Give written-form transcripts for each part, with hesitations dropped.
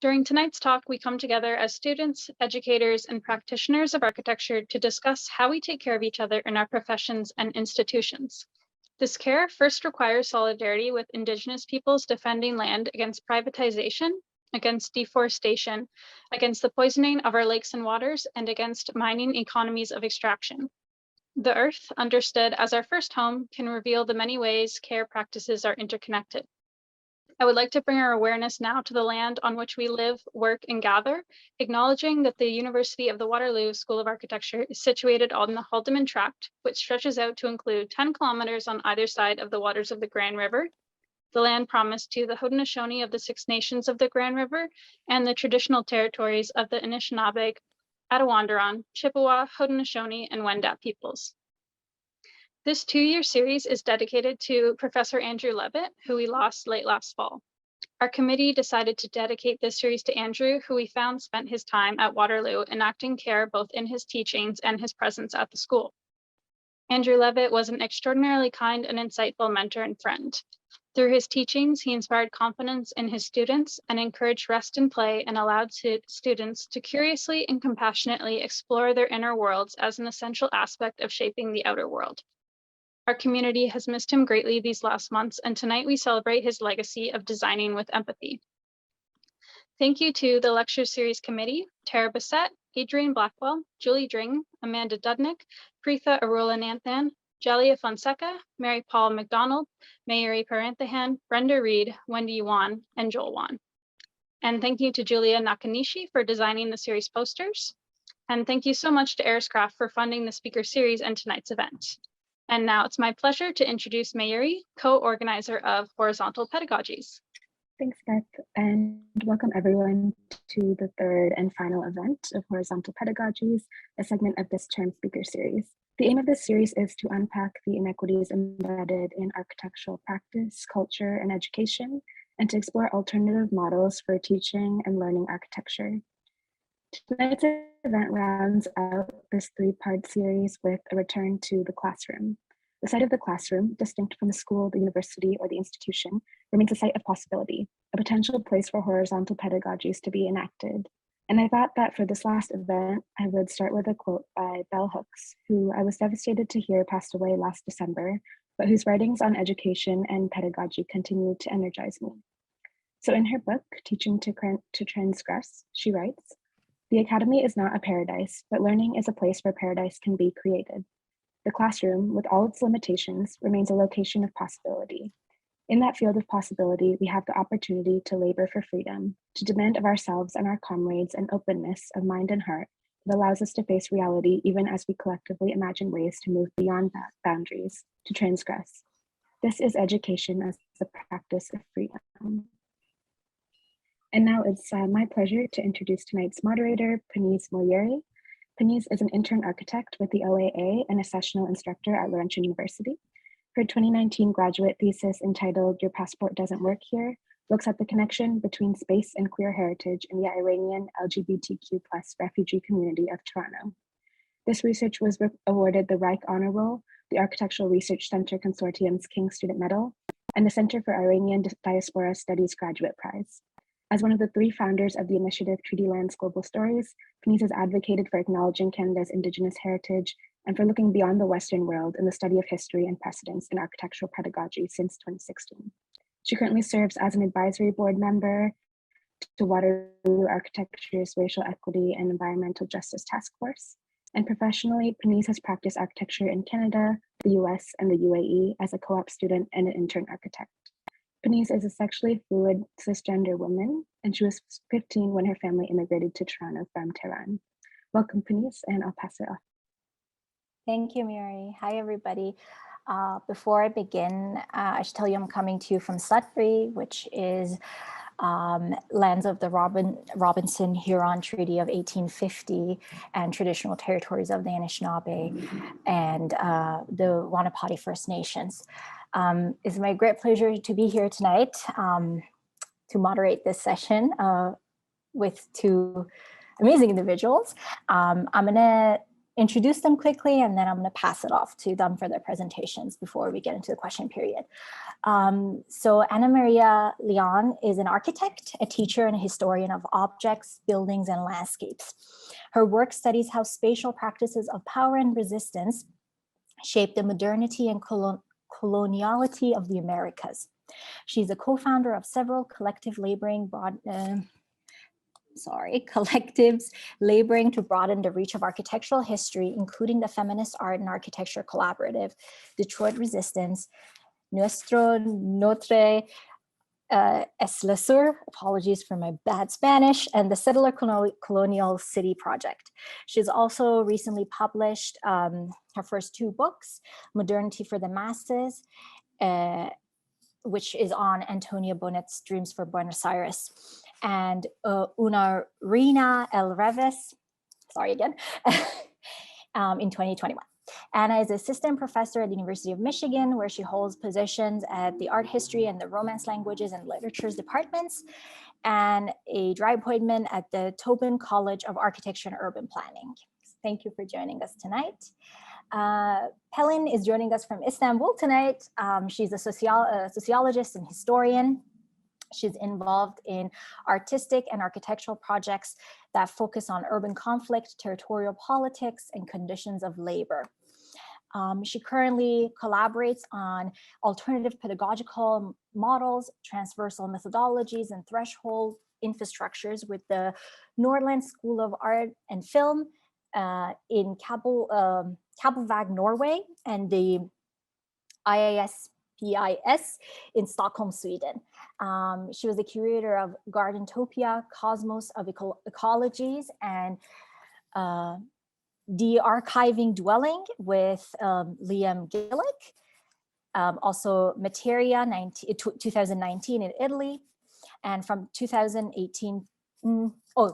During tonight's talk, we come together as students, educators, and practitioners of architecture to discuss how we take care of each other in our professions and institutions. This care first requires solidarity with Indigenous peoples defending land against privatization, against deforestation, against the poisoning of our lakes and waters, and against mining economies of extraction. The earth, understood as our first home, can reveal the many ways care practices are interconnected. I would like to bring our awareness now to the land on which we live, work, and gather, acknowledging that the University of the Waterloo School of Architecture is situated on the Haldimand Tract, which stretches out to include 10 kilometers on either side of the waters of the Grand River, the land promised to the Haudenosaunee of the Six Nations of the Grand River, and the traditional territories of the Anishinaabe, Attawandaron, Chippewa, Haudenosaunee, and Wendat peoples. This two-year series is dedicated to Professor Andrew Levitt, who we lost late last fall. Our committee decided to dedicate this series to Andrew, who we found spent his time at Waterloo enacting care both in his teachings and his presence at the school. Andrew Levitt was an extraordinarily kind and insightful mentor and friend. Through his teachings, he inspired confidence in his students and encouraged rest and play and allowed students to curiously and compassionately explore their inner worlds as an essential aspect of shaping the outer world. Our community has missed him greatly these last months, and tonight we celebrate his legacy of designing with empathy. Thank you to the lecture series committee, Tara Bissett, Adrian Blackwell, Julie Dring, Amanda Dudnik, Preetha Arulananthan, Jaliya Fonseka, Marie-Paule Macdonald, Mayuri Paranthahan, Brenda Reid, Wendy Yuan, and Joel Wan. And thank you to Julia Nakanishi for designing the series posters. And thank you so much to Ariscraft for funding the speaker series and tonight's event. And now it's my pleasure to introduce Mayuri, co-organizer of Horizontal Pedagogies. Thanks, Beth, and welcome everyone to the third and final event of Horizontal Pedagogies, a segment of this term speaker series. The aim of this series is to unpack the inequities embedded in architectural practice, culture, and education, and to explore alternative models for teaching and learning architecture. Tonight's event rounds out this three-part series with a return to the classroom. The site of the classroom, distinct from the school, the university, or the institution, remains a site of possibility, a potential place for horizontal pedagogies to be enacted. And I thought that for this last event, I would start with a quote by Bell Hooks, who I was devastated to hear passed away last December, but whose writings on education and pedagogy continue to energize me. So in her book, Teaching to Transgress, she writes, "The academy is not a paradise, but learning is a place where paradise can be created. The classroom, with all its limitations, remains a location of possibility. In that field of possibility, we have the opportunity to labor for freedom, to demand of ourselves and our comrades an openness of mind and heart that allows us to face reality even as we collectively imagine ways to move beyond boundaries, to transgress. This is education as the practice of freedom." And now it's my pleasure to introduce tonight's moderator, Paniz Moayeri. Paniz is an intern architect with the OAA and a sessional instructor at Laurentian University. Her 2019 graduate thesis entitled "Your Passport Doesn't Work Here" looks at the connection between space and queer heritage in the Iranian LGBTQ+ refugee community of Toronto. This research was awarded the Reich Honor Roll, the Architectural Research Center Consortium's King Student Medal, and the Center for Iranian Diaspora Studies Graduate Prize. As one of the three founders of the initiative Treaty Lands Global Stories, Paniz has advocated for acknowledging Canada's Indigenous heritage and for looking beyond the Western world in the study of history and precedents in architectural pedagogy since 2016. She currently serves as an advisory board member to Waterloo Architecture's Racial Equity and Environmental Justice Task Force. And professionally, Paniz has practiced architecture in Canada, the US, and the UAE as a co-op student and an intern architect. Paniz is a sexually fluid cisgender woman, and she was 15 when her family immigrated to Toronto from Tehran. Welcome, Paniz, and I'll pass it off. Thank you, Mary. Hi, everybody. Before I begin, I should tell you I'm coming to you from Sudbury, which is lands of the Robinson-Huron Treaty of 1850 and traditional territories of the Anishinaabe and the Wanapati First Nations. It's my great pleasure to be here tonight to moderate this session with two amazing individuals. I'm gonna introduce them quickly, and then I'm going to pass it off to them for their presentations before we get into the question period. So Ana María León is an architect, a teacher, and a historian of objects, buildings, and landscapes. Her work studies how spatial practices of power and resistance shape the modernity and coloniality of the Americas. She's a co-founder of several collectives laboring to broaden the reach of architectural history, including the Feminist Art and Architecture Collaborative, Detroit Resistance, Notre es la Sur, apologies for my bad Spanish, and the Settler Colonial City Project. She's also recently published her first 2 books, Modernity for the Masses, which is on Antonio Bonet's Dreams for Buenos Aires, and Una Reina El Reves, sorry again, in 2021. Anna is assistant professor at the University of Michigan, where she holds positions at the art history and the Romance languages and literatures departments, and a dry appointment at the Tobin College of Architecture and Urban Planning. Thank you for joining us tonight. Pelin is joining us from Istanbul tonight. She's a sociologist and historian. She's involved in artistic and architectural projects that focus on urban conflict, territorial politics, and conditions of labor. She currently collaborates on alternative pedagogical models, transversal methodologies, and threshold infrastructures with the Nordland School of Art and Film in Kabelvåg, Norway, and the IASPIS in Stockholm, Sweden. She was the curator of Gardentopia, Cosmos of Ecologies, and De-archiving Dwelling with Liam Gillick. Also Materia 2019 in Italy, and from 2018,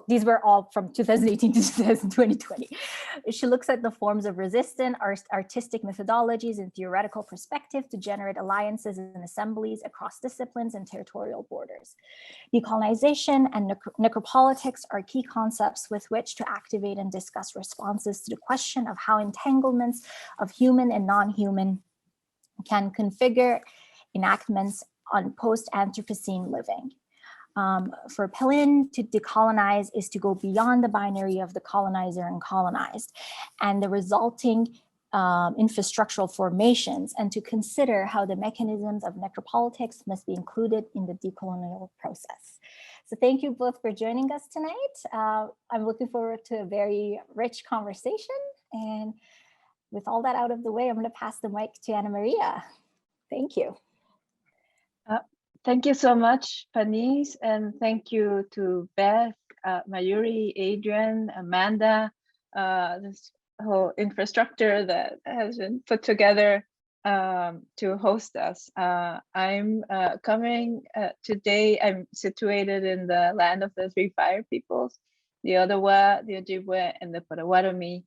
these were all from 2018 to 2020. She looks at the forms of resistance, artistic methodologies, and theoretical perspective to generate alliances and assemblies across disciplines and territorial borders. Decolonization and necropolitics are key concepts with which to activate and discuss responses to the question of how entanglements of human and non-human can configure enactments on post-Anthropocene living. For Pelin, to decolonize is to go beyond the binary of the colonizer and colonized and the resulting infrastructural formations, and to consider how the mechanisms of necropolitics must be included in the decolonial process. So thank you both for joining us tonight. I'm looking forward to a very rich conversation. And with all that out of the way, I'm going to pass the mic to Ana María. Thank you. Thank you so much, Paniz, and thank you to Beth, Mayuri, Adrian, Amanda, this whole infrastructure that has been put together to host us. I'm coming today. I'm situated in the land of the 3 Fire peoples, the Odawa, the Ojibwe, and the Potawatomi,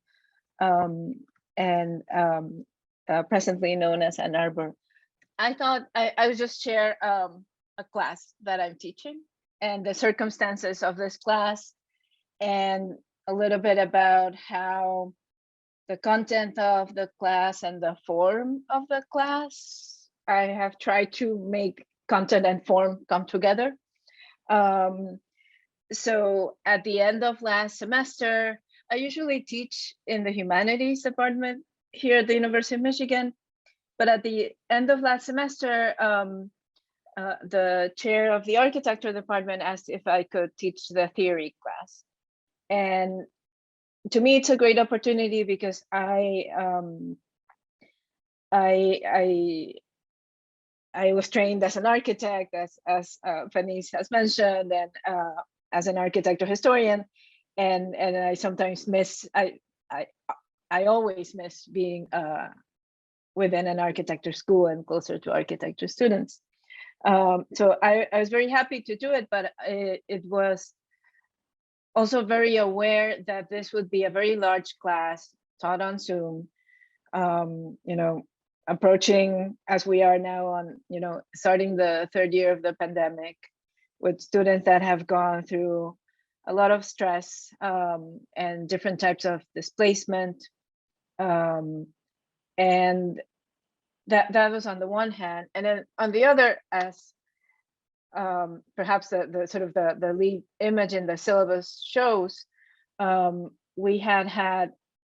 and presently known as Ann Arbor. I thought I would just share a class that I'm teaching and the circumstances of this class, and a little bit about how the content of the class and the form of the class, I have tried to make content and form come together. So at the end of last semester, I usually teach in the humanities department here at the University of Michigan. But at the end of last semester, the chair of the architecture department asked if I could teach the theory class. And to me, it's a great opportunity because I was trained as an architect, as Paniz has mentioned, and as an architecture historian, and I sometimes miss, I always miss being within an architecture school and closer to architecture students. So I was very happy to do it, but it was also very aware that this would be a very large class taught on Zoom, you know, approaching as we are now on, you know, starting the 3rd year of the pandemic with students that have gone through a lot of stress and different types of displacement, And that was on the one hand, and then on the other, as perhaps the sort of the lead image in the syllabus shows, we had,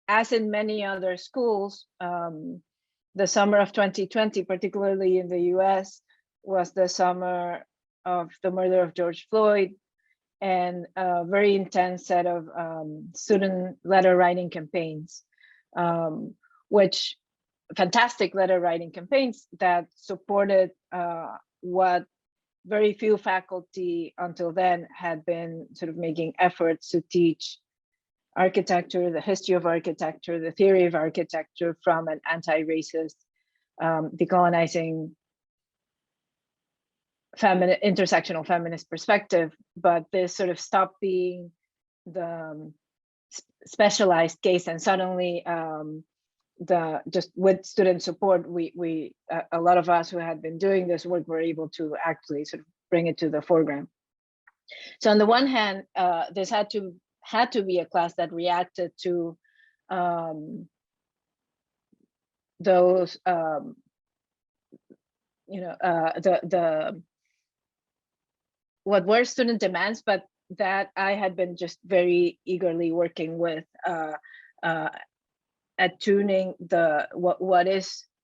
as in many other schools, the summer of 2020, particularly in the US, was the summer of the murder of George Floyd, and a very intense set of student letter writing campaigns, which fantastic letter writing campaigns that supported what very few faculty until then had been sort of making efforts to teach architecture, the history of architecture, the theory of architecture from an anti-racist, decolonizing, intersectional feminist perspective. But this sort of stopped being the specialized case, and suddenly just with student support, we a lot of us who had been doing this work were able to actually sort of bring it to the foreground. So on the one hand, this had to be a class that reacted to those what were student demands, but that I had been just very eagerly working with attuning what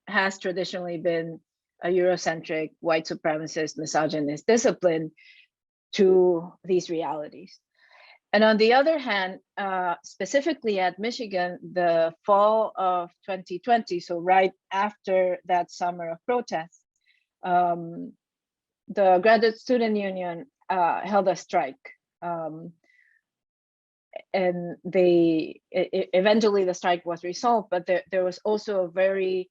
has traditionally been a Eurocentric, white supremacist, misogynist discipline to these realities. And on the other hand, specifically at Michigan, the fall of 2020, so right after that summer of protests, the Graduate Student Union held a strike. And eventually the strike was resolved, but there was also a very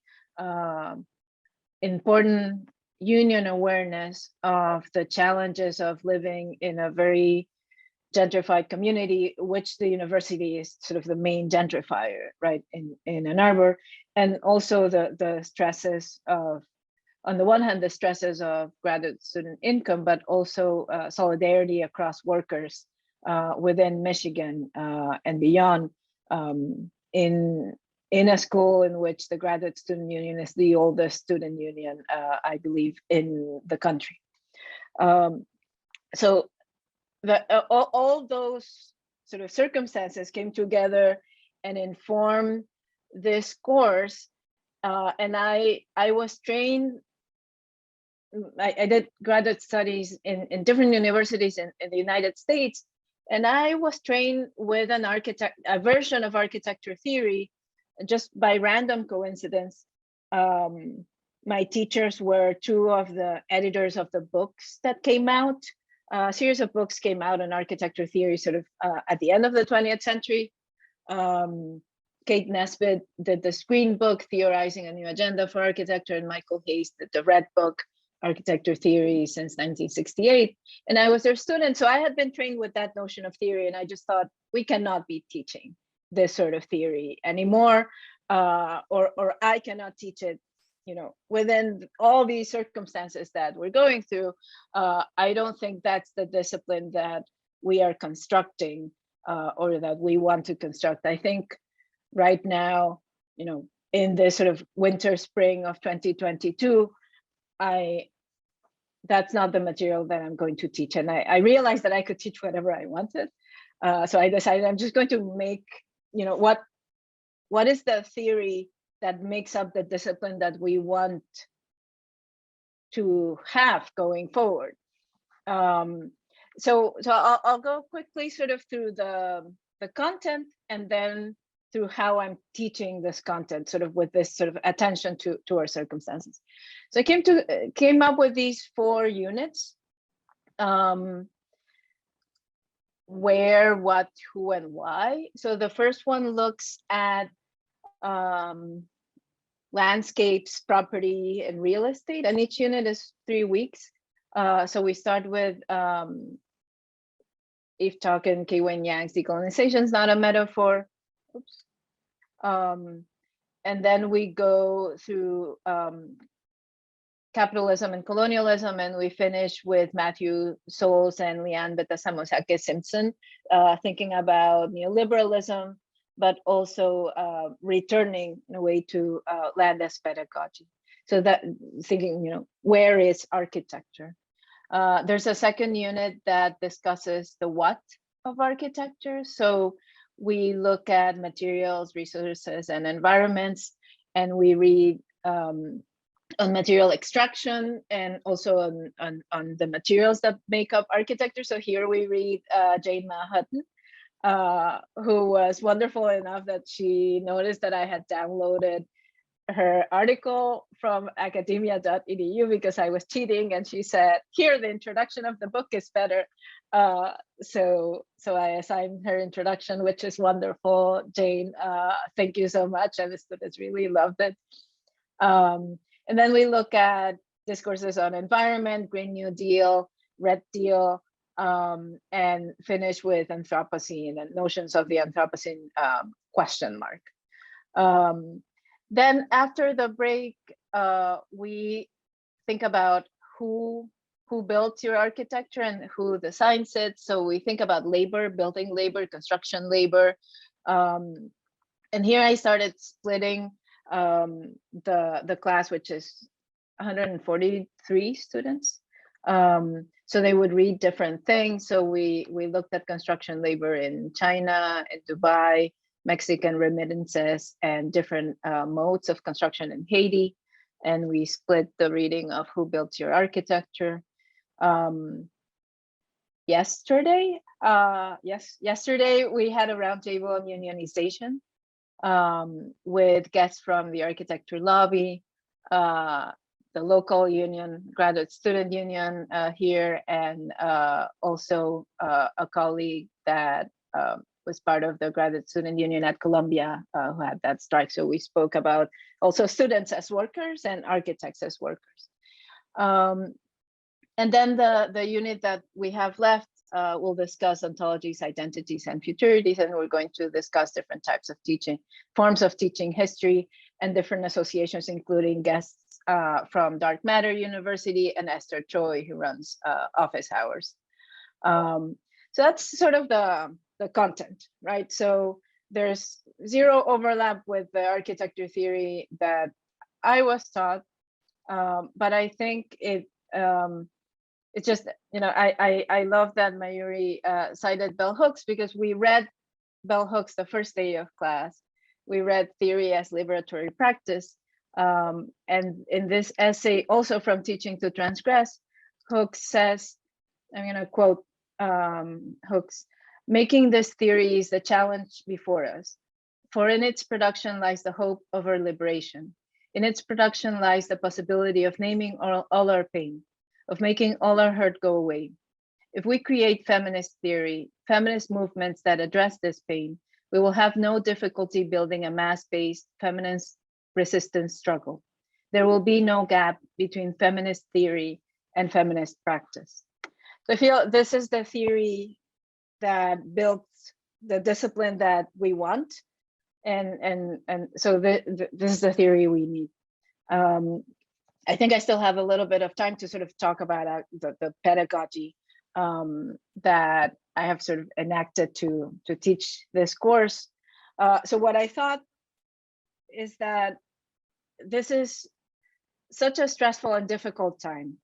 important union awareness of the challenges of living in a very gentrified community, which the university is sort of the main gentrifier, right, in Ann Arbor, and also the stresses of, on the one hand, the stresses of graduate student income, but also solidarity across workers within Michigan and beyond, in a school in which the Graduate Student Union is the oldest student union, I believe, in the country. So all those sort of circumstances came together and informed this course. And I was trained, I did graduate studies in different universities in the United States, and I was trained with a version of architecture theory, just by random coincidence. My teachers were two of the editors of the books that came out. A series of books came out on architecture theory sort of at the end of the 20th century. Kate Nesbitt did the Screen book, Theorizing a New Agenda for Architecture, and Michael Hayes did the Red book, Architecture Theory since 1968. And I was their student, so I had been trained with that notion of theory, and I just thought, we cannot be teaching this sort of theory anymore, or I cannot teach it, within all these circumstances that we're going through. I don't think that's the discipline that we are constructing or that we want to construct. I think right now, in this sort of winter, spring of 2022, that's not the material that I'm going to teach. And I realized that I could teach whatever I wanted. So I decided I'm just going to make, what is the theory that makes up the discipline that we want to have going forward. So I'll go quickly sort of through the content, and then through how I'm teaching this content, sort of with this sort of attention to our circumstances. So I came up with these 4 units: where, what, who, and why. So the first one looks at landscapes, property, and real estate, and each unit is 3 weeks. So we start with Eve Tuck and Kei-Wen Yang's Decolonization is Not a Metaphor. Oops. And then we go through capitalism and colonialism, and we finish with Matthew Souls and Leanne Betasamosake Simpson, thinking about neoliberalism but also returning in a way to land as pedagogy. So that thinking, where is architecture? There's a second unit that discusses the what of architecture. So we look at materials, resources, and environments, and we read on material extraction and also on the materials that make up architecture. So here we read Jane Hutton, who was wonderful enough that she noticed that I had downloaded her article from academia.edu because I was cheating, and she said, here, the introduction of the book is better. So I assigned her introduction, which is wonderful. Jane, thank you so much. And the students really loved it. And then we look at discourses on environment, Green New Deal, Red Deal, and finish with Anthropocene and notions of the Anthropocene question mark. Then after the break, we think about who built your architecture and who designs it. So we think about labor, building labor, construction labor. And here I started splitting the class, which is 143 students. So they would read different things. So we looked at construction labor in China, in Dubai, Mexican remittances, and different modes of construction in Haiti. And we split the reading of who built your architecture. Yesterday we had a roundtable on unionization with guests from the architecture lobby, the local union, graduate student union here, and also a colleague that was part of the graduate student union at Columbia who had that strike. So we spoke about also students as workers and architects as workers. And then the unit that we have left will discuss ontologies, identities, and futurities, and we're going to discuss different types of teaching, forms of teaching history, and different associations, including guests from Dark Matter University and Esther Choi, who runs office hours. So that's sort of the content, right? So there's zero overlap with the architecture theory that I was taught, but I think it's just, I love that Mayuri cited bell hooks, because we read bell hooks the first day of class. We read theory as liberatory practice. And in this essay, also from Teaching to Transgress, Hooks says, I'm going to quote Hooks, "Making this theory is the challenge before us, for in its production lies the hope of our liberation. In its production lies the possibility of naming all our pain, of making all our hurt go away. If we create feminist theory, feminist movements that address this pain, we will have no difficulty building a mass-based feminist resistance struggle. There will be no gap between feminist theory and feminist practice." So I feel this is the theory that builds the discipline that we want. And so this is the theory we need. I think I still have a little bit of time to sort of talk about the pedagogy that I have sort of enacted to teach this course. So what I thought is that this is such a stressful and difficult time,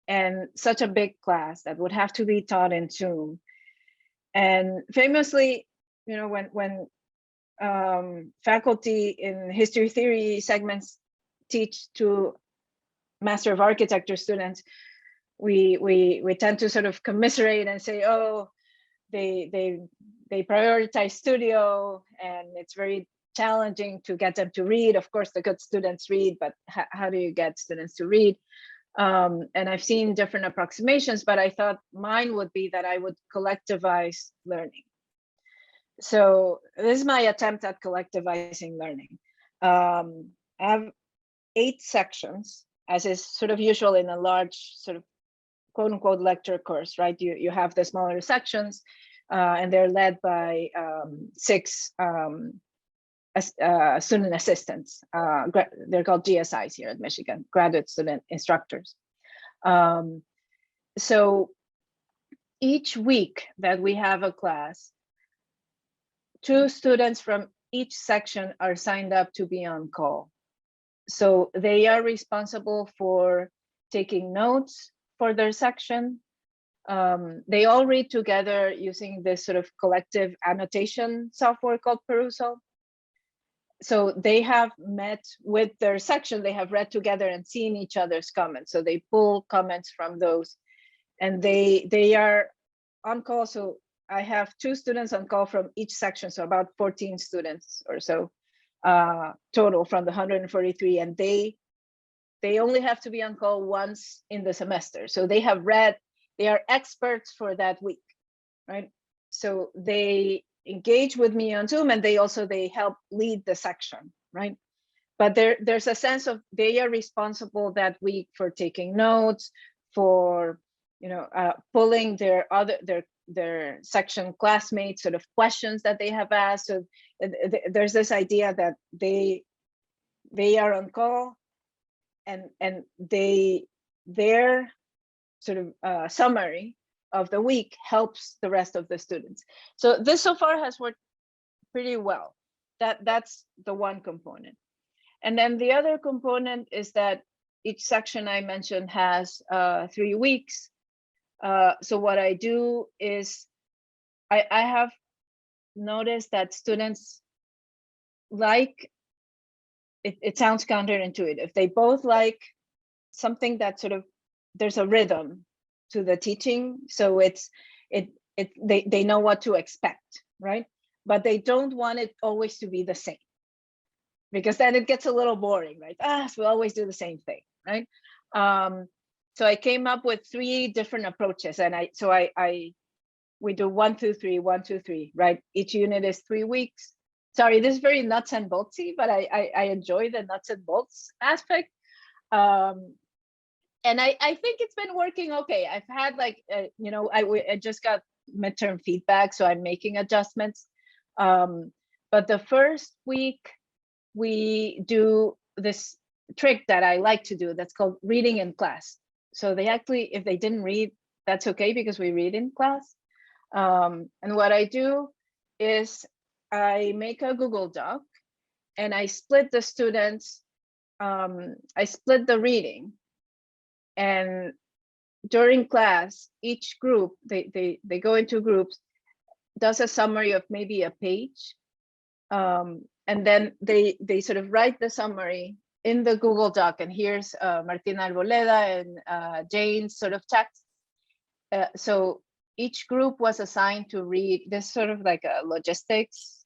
and such a big class that would have to be taught in Zoom. And famously, when faculty in history theory segments teach to Master of Architecture students, we tend to sort of commiserate and say, oh, they prioritize studio, and it's very challenging to get them to read. Of course, the good students read, but how do you get students to read? And I've seen different approximations, but I thought mine would be that I would collectivize learning. So this is my attempt at collectivizing learning. I have 8 sections, as is sort of usual in a large sort of quote unquote lecture course, right? You have the smaller sections, and they're led by 6 student assistants. They're called GSIs here at Michigan, graduate student instructors. So each week that we have a class, 2 students from each section are signed up to be on call. So they are responsible for taking notes for their section. They all read together using this sort of collective annotation software called Perusal. So they have met with their section, they have read together and seen each other's comments. So they pull comments from those, and they are on call. So I have 2 students on call from each section, so about 14 students or so total from the 143, and they only have to be on call once in the semester. So they have read, they are experts for that week, right? So they engage with me on Zoom, and they help lead the section, right? But there's a sense of they are responsible that week for taking notes, for pulling their section classmates sort of questions that they have asked. So there's this idea that they are on call, and their sort of summary of the week helps the rest of the students. So this so far has worked pretty well. That's the one component. And then the other component is that each section I mentioned has 3 weeks. So what I do is I have noticed that students like, it sounds counterintuitive. They both like something that sort of, there's a rhythm to the teaching. So they know what to expect, right? But they don't want it always to be the same, because then it gets a little boring, right? So we always do the same thing, right? So I came up with 3 different approaches, and we do 1, 2, 3, 1, 2, 3, right? Each unit is 3 weeks. Sorry, this is very nuts and boltsy, but I enjoy the nuts and bolts aspect. And I think it's been working okay. I've had I just got midterm feedback, so I'm making adjustments. But the first week we do this trick that I like to do that's called reading in class. So they actually, if they didn't read, that's okay, because we read in class. And what I do is I make a Google Doc, and I split the students, I split the reading. And during class, each group, they go into groups, does a summary of maybe a page. And then they sort of write the summary in the Google Doc. And here's Martina Arboleda and Jane's sort of text. So each group was assigned to read this sort of like a logistics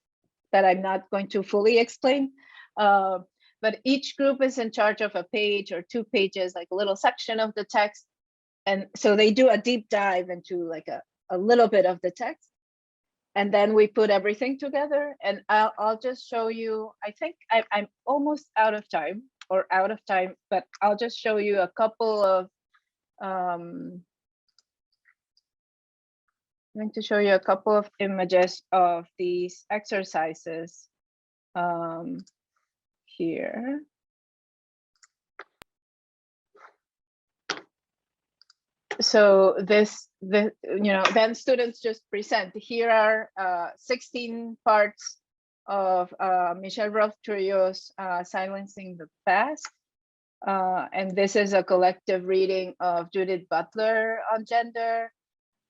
that I'm not going to fully explain. But each group is in charge of a page or 2 pages, like a little section of the text. And so they do a deep dive into like a little bit of the text. And then we put everything together. And I'll just show you, I think I'm almost out of time, but I'll just show you a couple of, I'm going to show you a couple of images of these exercises here. So then students just present. Here are 16 parts of Michelle Roth-Trujillo's Silencing the Past. And this is a collective reading of Judith Butler on gender.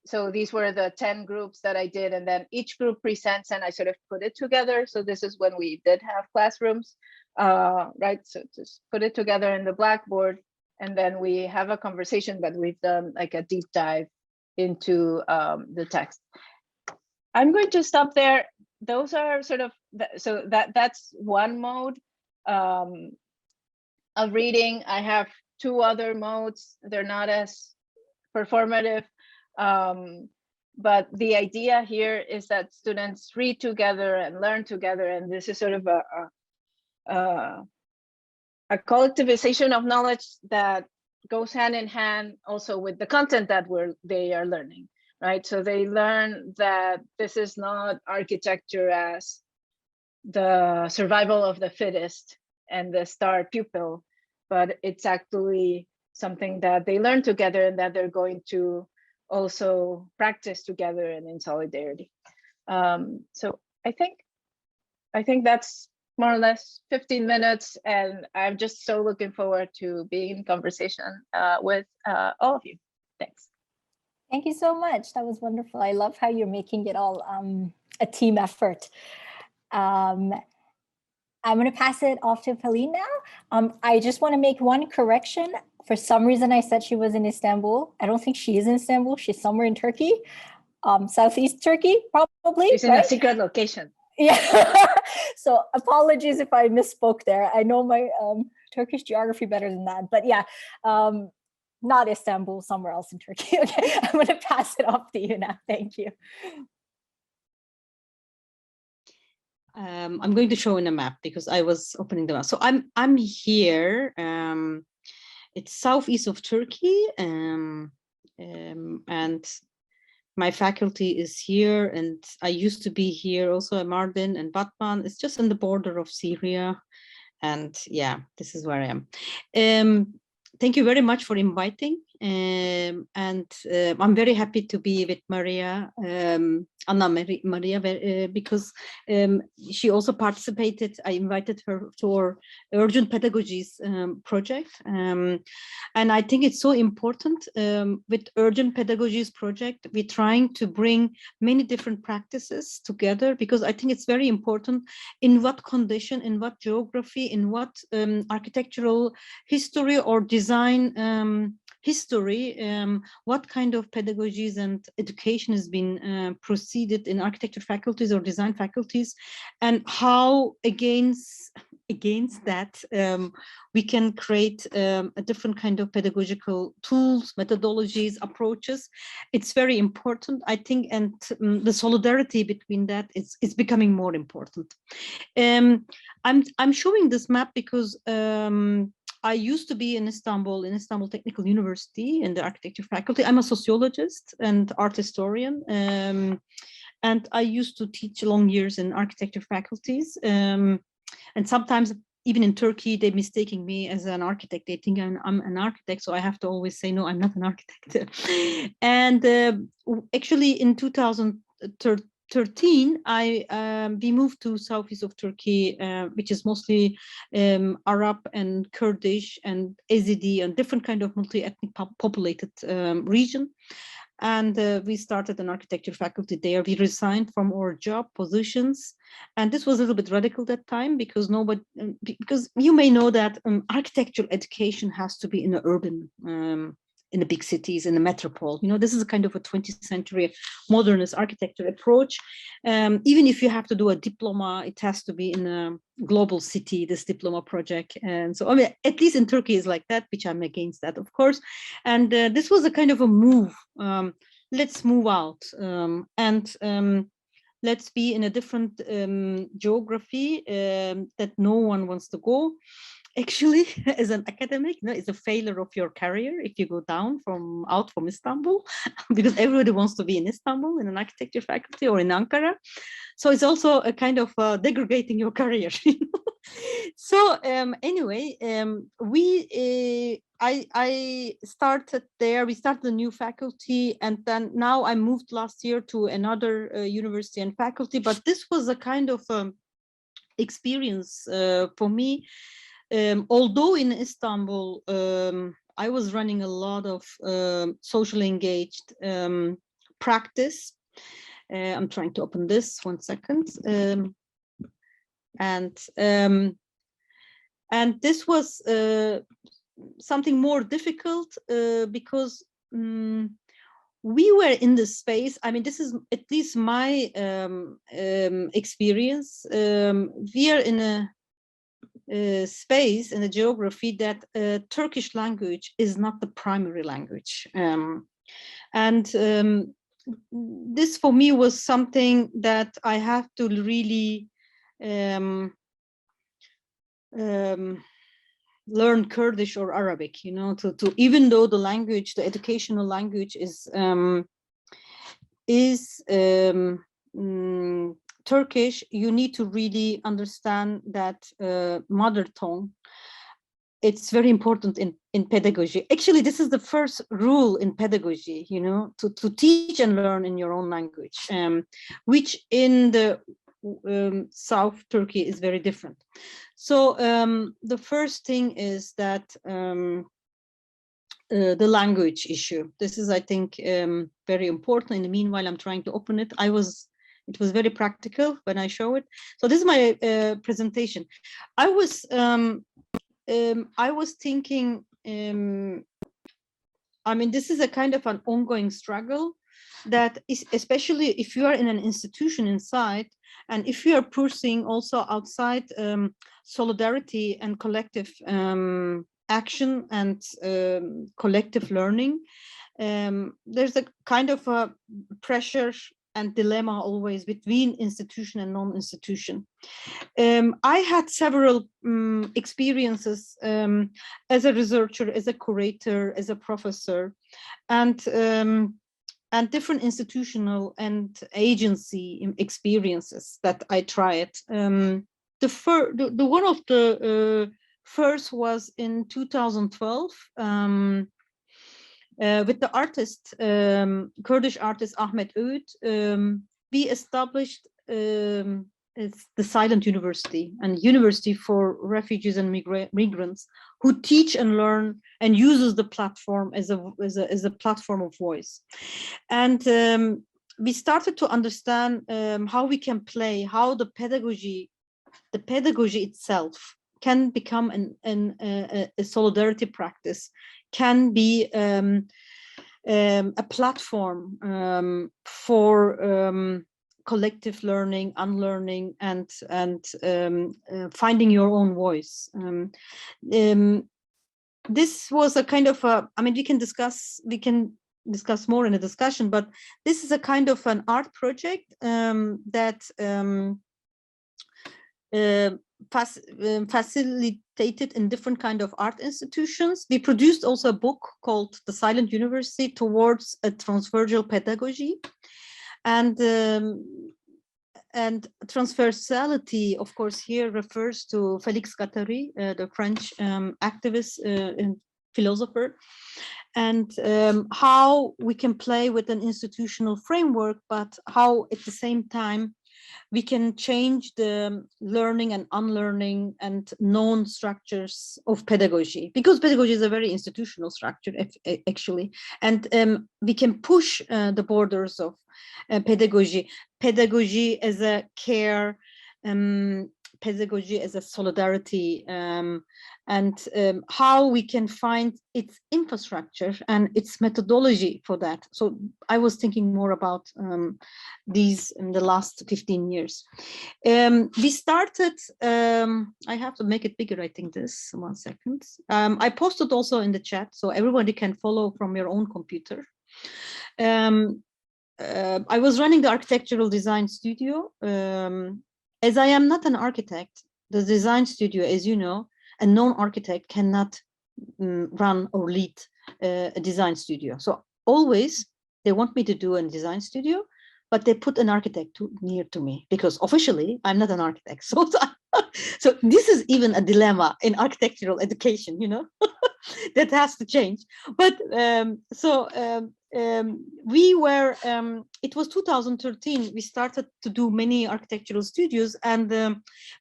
So these were the 10 groups that I did, and then each group presents and I sort of put it together. So this is when we did have classrooms, right? So just put it together in the Blackboard, and then we have a conversation, but we've done like a deep dive into the text. I'm going to stop there. Those are sort of, so that's one mode of reading. I have 2 other modes. They're not as performative. But the idea here is that students read together and learn together, and this is sort of a collectivization of knowledge that goes hand in hand also with the content that they are learning, right? So they learn that this is not architecture as the survival of the fittest and the star pupil, but it's actually something that they learn together and that they're going to also practice together and in solidarity. So I think that's more or less 15 minutes, and I'm just so looking forward to being in conversation with all of you. Thanks. Thank you so much. That was wonderful. I love how you're making it all a team effort. I'm going to pass it off to Pelin now. I just want to make one correction. For some reason, I said she was in Istanbul. I don't think she is in Istanbul. She's somewhere in Turkey, Southeast Turkey, probably. She's in a secret location. Yeah. So apologies if I misspoke there. I know my Turkish geography better than that. But yeah, not Istanbul, somewhere else in Turkey. Okay, I'm going to pass it off to you now. Thank you. I'm going to show in a map because I was opening the map. So I'm here. It's southeast of Turkey, and my faculty is here, and I used to be here also at Mardin and Batman. It's just on the border of Syria, and yeah, this is where I am. Thank you very much for inviting, and I'm very happy to be with María, María, because she also participated. I invited her to our Urgent Pedagogies project, and I think it's so important with Urgent Pedagogies project. We're trying to bring many different practices together, because I think it's very important in what condition, in what geography, in what architectural history or design history, what kind of pedagogies and education has been proceeded in architecture faculties or design faculties, and how against that we can create a different kind of pedagogical tools, methodologies, approaches. It's very important, I think, and the solidarity between that is becoming more important. I'm showing this map because I used to be in Istanbul Technical University in the architecture faculty. I'm a sociologist and art historian, and I used to teach long years in architecture faculties. And sometimes even in Turkey, they're mistaking me as an architect. They think I'm an architect, so I have to always say, no, I'm not an architect. And actually in 2013, we moved to southeast of Turkey, which is mostly Arab and Kurdish and Yazidi and different kind of multi-ethnic populated region. And we started an architecture faculty there. We resigned from our job positions, and this was a little bit radical that time, because because you may know that architectural education has to be in the urban, in the big cities, in the metropole. You know, this is a kind of a 20th century modernist architecture approach. Even if you have to do a diploma, it has to be in a global city, this diploma project. And so, I mean, at least in Turkey is like that, which I'm against that, of course. And this was a kind of a move. Let's move out and let's be in a different geography that no one wants to go. Actually, as an academic, it's a failure of your career if you go out from Istanbul, because everybody wants to be in Istanbul in an architecture faculty or in Ankara. So it's also a kind of degrading your career. So anyway, I started there. We started a new faculty, and then now I moved last year to another university and faculty. But this was a kind of experience for me. Although in Istanbul, I was running a lot of socially engaged practice. I'm trying to open this 1 second. And this was something more difficult because we were in this space. I mean, this is at least my experience. We are in a space in a geography that Turkish language is not the primary language, and this for me was something that I have to really learn Kurdish or Arabic, you know, to even though the language, the educational language is Turkish, you need to really understand that mother tongue. It's very important in pedagogy. Actually, this is the first rule in pedagogy, you know, to teach and learn in your own language, which in the South Turkey is very different. So the first thing is that the language issue. This is, I think, very important. In the meanwhile, I'm trying to open it. It was very practical when I show it. So this is my presentation. I was thinking, I mean, this is a kind of an ongoing struggle that is, especially if you are in an institution inside, and if you are pursuing also outside solidarity and collective action and collective learning, there's a kind of a pressure and dilemma always between institution and non-institution. I had several experiences as a researcher, as a curator, as a professor, and different institutional and agency experiences that I tried. The one of the first was in 2012 with the artist, Kurdish artist Ahmet Öğüt. We established it's the Silent University, and university for refugees and migrants who teach and learn and uses the platform as a platform of voice. And we started to understand how we can play, how the pedagogy itself can become a solidarity practice, can be a platform for collective learning, unlearning, and finding your own voice. This was a kind of a, I mean, we can discuss more in a discussion, but this is a kind of an art project that facilitated in different kind of art institutions. We produced also a book called The Silent University Towards a Transversal Pedagogy. And transversality, of course, here refers to Félix Guattari, the French activist and philosopher, and how we can play with an institutional framework, but how at the same time we can change the learning and unlearning and known structures of pedagogy, because pedagogy is a very institutional structure actually, and we can push the borders of pedagogy as a care, pedagogy as a solidarity, and how we can find its infrastructure and its methodology for that. So I was thinking more about these in the last 15 years. We started, I have to make it bigger, I think this, 1 second. I posted also in the chat, so everybody can follow from your own computer. I was running the architectural design studio. As I am not an architect, the design studio, as you know, a non-architect cannot run or lead a design studio. So always they want me to do a design studio, but they put an architect near to me, because officially I'm not an architect. So this is even a dilemma in architectural education, you know, that has to change. But we were, it was 2013, we started to do many architectural studios, and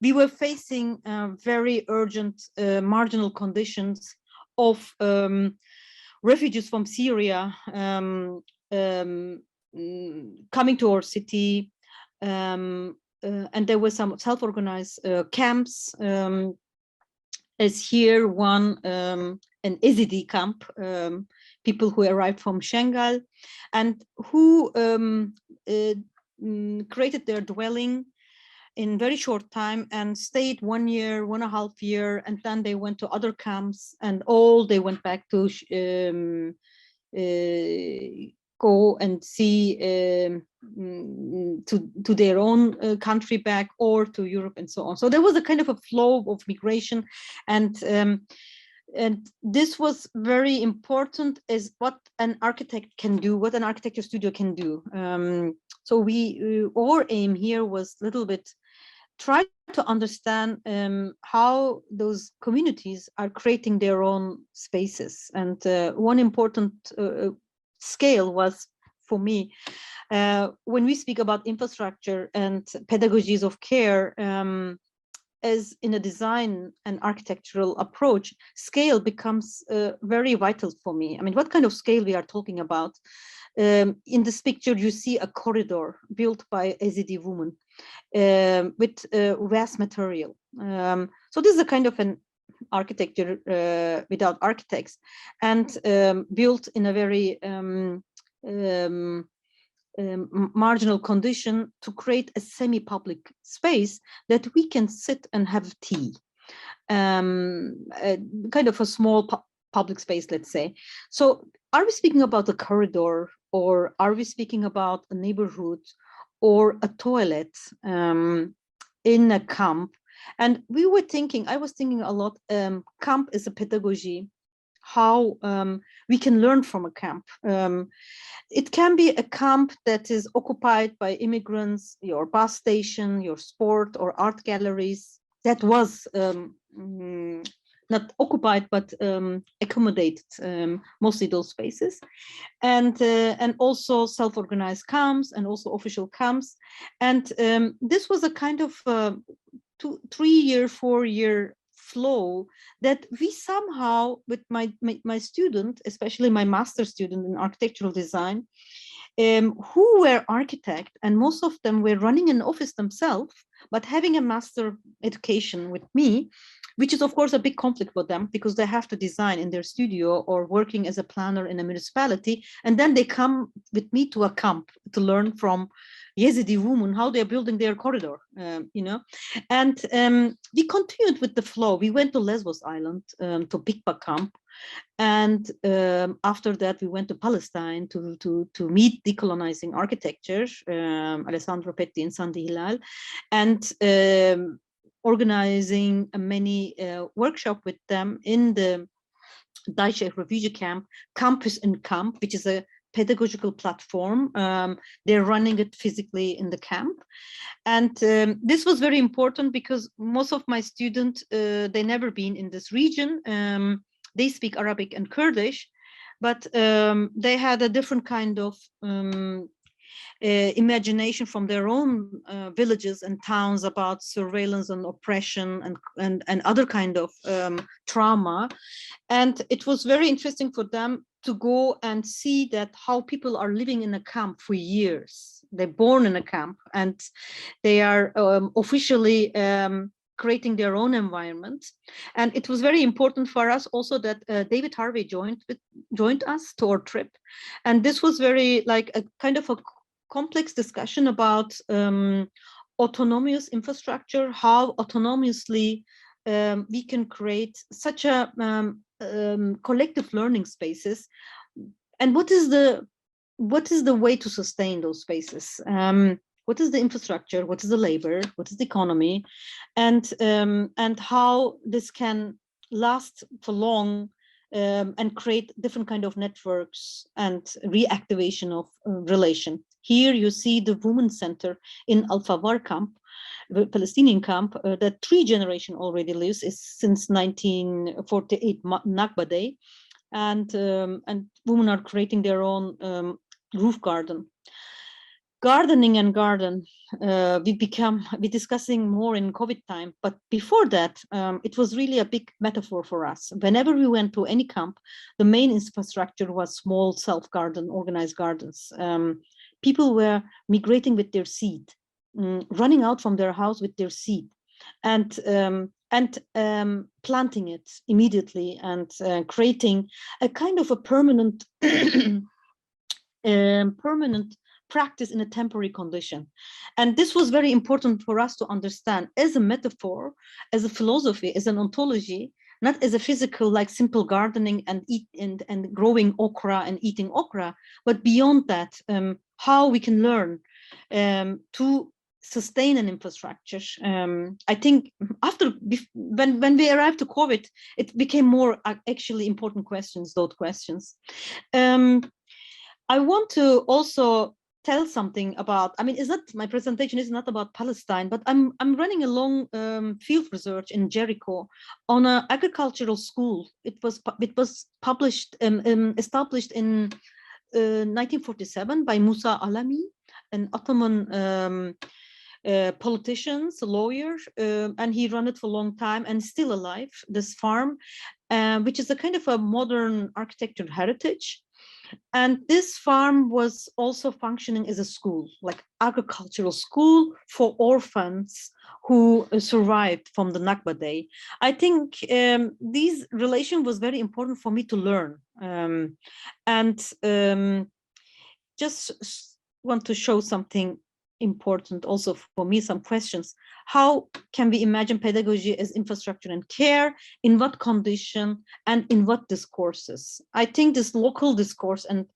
we were facing very urgent marginal conditions of refugees from Syria coming to our city, and there were some self-organized camps, as here one, an Ezidi camp, people who arrived from Shengal and who created their dwelling in very short time and stayed 1 year, 1.5 years, and then they went to other camps, and all they went back to go and see to their own country back, or to Europe and so on. So there was a kind of a flow of migration, and this was very important as what an architect can do, what an architecture studio can do. So our aim here was a little bit try to understand how those communities are creating their own spaces. And one important scale was for me. When we speak about infrastructure and pedagogies of care, as in a design and architectural approach, scale becomes very vital for me. I mean, what kind of scale we are talking about? In this picture, you see a corridor built by Yazidi women with vast material. So this is a kind of an architecture without architects, and built in a very marginal condition to create a semi-public space that we can sit and have tea, kind of a small public space, let's say. So are we speaking about a corridor, or are we speaking about a neighborhood or a toilet in a camp? And we were thinking, I was thinking a lot, camp is a pedagogy, how we can learn from a camp. It can be a camp that is occupied by immigrants, your bus station, your sport or art galleries, that was not occupied, but accommodated, mostly those spaces. And also self-organized camps and also official camps. And this was a kind of 3-year, 4-year flow that we somehow, with my student, especially my master student in architectural design, who were architects, and most of them were running an office themselves, but having a master education with me, which is of course a big conflict for them, because they have to design in their studio or working as a planner in a municipality, and then they come with me to a camp to learn from Yazidi women how they're building their corridor, you know. And we continued with the flow. We went to Lesbos Island, to Pikpa camp, and after that we went to Palestine to meet decolonizing architecture, Alessandro Petti and Sandy Hilal, and organizing many workshops with them in the Daesh refugee camp, Campus in Camp, which is a pedagogical platform. They're running it physically in the camp. And this was very important because most of my students, they never been in this region. They speak Arabic and Kurdish, but they had a different kind of imagination from their own villages and towns about surveillance and oppression and other kind of trauma. And it was very interesting for them to go and see that how people are living in a camp for years. They're born in a camp and they are officially creating their own environment. And it was very important for us also that David Harvey joined us to our trip. And this was very like a kind of a complex discussion about autonomous infrastructure, how autonomously we can create such a collective learning spaces, and what is the way to sustain those spaces? What is the infrastructure? What is the labor? What is the economy? And how this can last for long and create different kind of networks and reactivation of relation. Here you see the Women's Center in Al-Fawar camp, the Palestinian camp, that 3 generations already lives, is since 1948 Nakba Day, and women are creating their own roof garden. Gardening and garden, we discussing more in COVID time, but before that, it was really a big metaphor for us. Whenever we went to any camp, the main infrastructure was small self-garden, organized gardens. People were migrating with their seed, running out from their house with their seed, and planting it immediately, and creating a kind of a permanent practice in a temporary condition. And this was very important for us to understand as a metaphor, as a philosophy, as an ontology, not as a physical, like simple gardening and and growing okra and eating okra, but beyond that, how we can learn to sustain an infrastructure. I think when we arrived to COVID, it became more actually important questions, those questions. I want to also tell something about, I mean, my presentation is not about Palestine, but I'm running a long field research in Jericho on an agricultural school. It was published, established in 1947 by Musa Alami, an Ottoman politician, lawyer, and he ran it for a long time and still alive, this farm, which is a kind of a modern architecture heritage. And this farm was also functioning as a school, like agricultural school for orphans who survived from the Nakba day. I think this relation was very important for me to learn. Just want to show something important also for me, some questions. How can we imagine pedagogy as infrastructure and care? In what condition and in what discourses? I think this local discourse and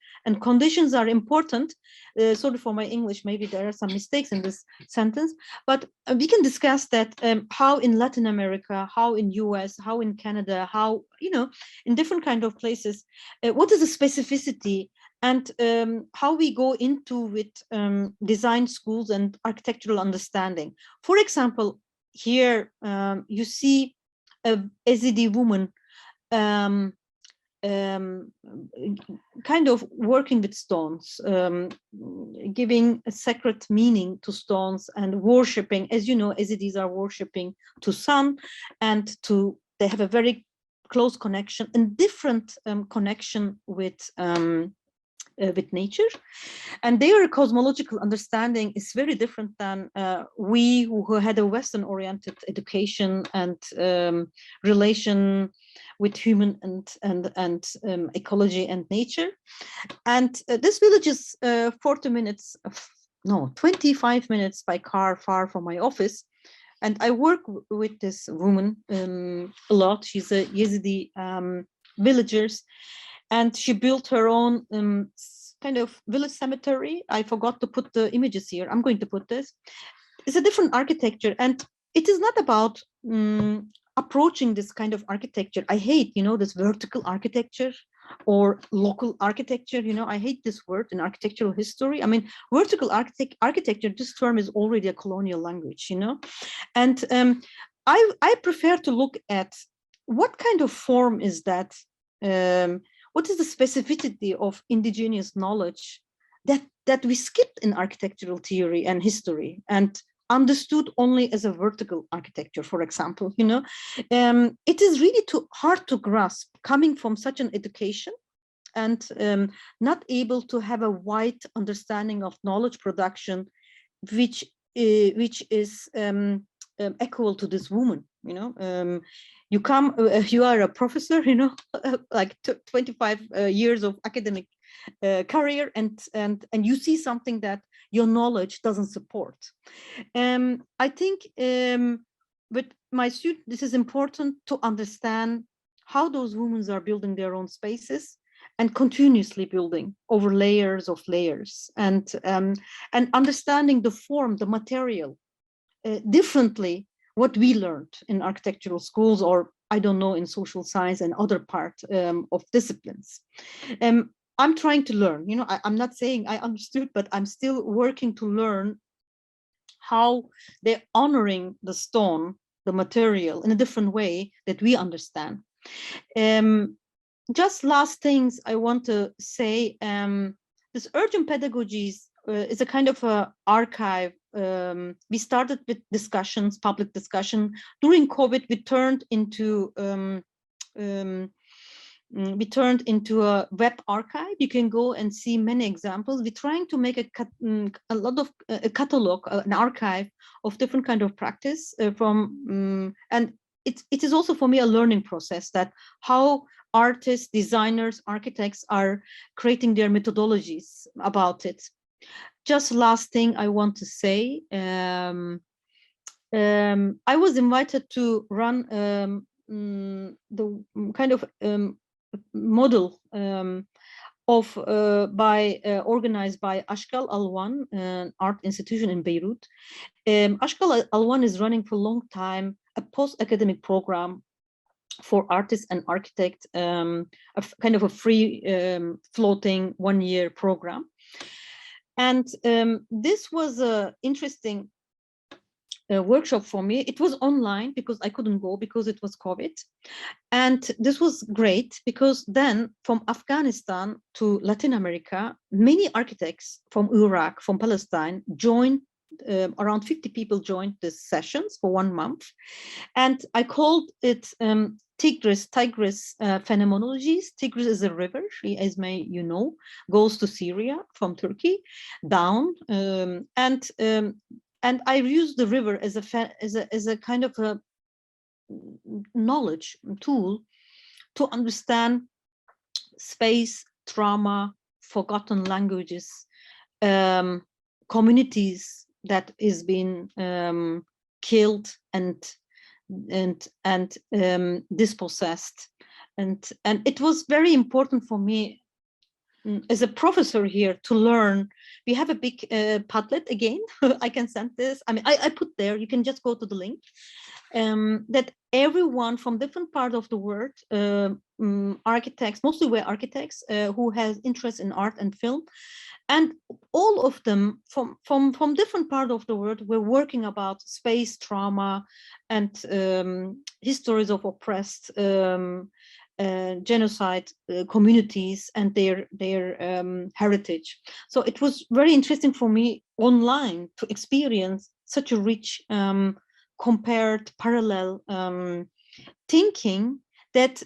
conditions are important. Sorry for my English, maybe there are some mistakes in this sentence, but we can discuss that how in Latin America, how in US, how in Canada, how, in different kind of places, what is the specificity and how we go into with design schools and architectural understanding. For example, here you see a Yazidi woman kind of working with stones, giving a sacred meaning to stones and worshipping. As you know, Yazidis are worshipping to sun and they have a very close connection and different connection with nature, and their cosmological understanding is very different than we who had a Western-oriented education and relation with human and ecology and nature. And this village is 25 minutes by car far from my office. And I work with this woman a lot. She's a Yazidi villagers. And she built her own kind of village cemetery. I forgot to put the images here. I'm going to put this. It's a different architecture. And it is not about approaching this kind of architecture. I hate, this vertical architecture or local architecture. I hate this word in architectural history. I mean, vertical architecture, this term is already a colonial language, And I prefer to look at what kind of form is that. What is the specificity of indigenous knowledge that we skipped in architectural theory and history and understood only as a vertical architecture, for example, it is really too hard to grasp coming from such an education and not able to have a wide understanding of knowledge production, which is equal to this woman, you are a professor, like 25 years of academic career, and you see something that your knowledge doesn't support. I think with my students, this is important to understand how those women are building their own spaces and continuously building over layers of layers, and understanding the form, the material, differently what we learned in architectural schools, or I don't know, in social science and other part of disciplines. I'm trying to learn, I'm not saying I understood, but I'm still working to learn how they're honoring the stone, the material, in a different way that we understand. Just last things I want to say, this urgent pedagogies is a kind of a archive. We started with discussions, public discussion. During COVID, we turned into a web archive. You can go and see many examples. We're trying to make a lot of a catalog, an archive of different kind of practice and it is also for me a learning process, that how artists, designers, architects are creating their methodologies about it. Just last thing I want to say, I was invited to run the kind of model organized by Ashkal Alwan, an art institution in Beirut. Ashkal Alwan is running for a long time a post-academic program for artists and architects, a kind of a free floating one-year program. And this was an interesting workshop for me. It was online because I couldn't go because it was COVID. And this was great because then from Afghanistan to Latin America, many architects from Iraq, from Palestine joined. Around 50 people joined these sessions for 1 month. And I called it Tigris Phenomenologies. Tigris is a river, as you know, goes to Syria from Turkey down. And I use the river as a kind of a knowledge tool to understand space, trauma, forgotten languages, communities that is being killed and dispossessed, and it was very important for me as a professor here to learn. We have a big Padlet again. I can send this. I mean, I put there. You can just go to the link. That everyone from different parts of the world, architects, mostly were architects who has interest in art and film, and all of them from different parts of the world were working about space, trauma, and histories of oppressed genocide communities and their heritage. So it was very interesting for me online to experience such a rich compared parallel thinking that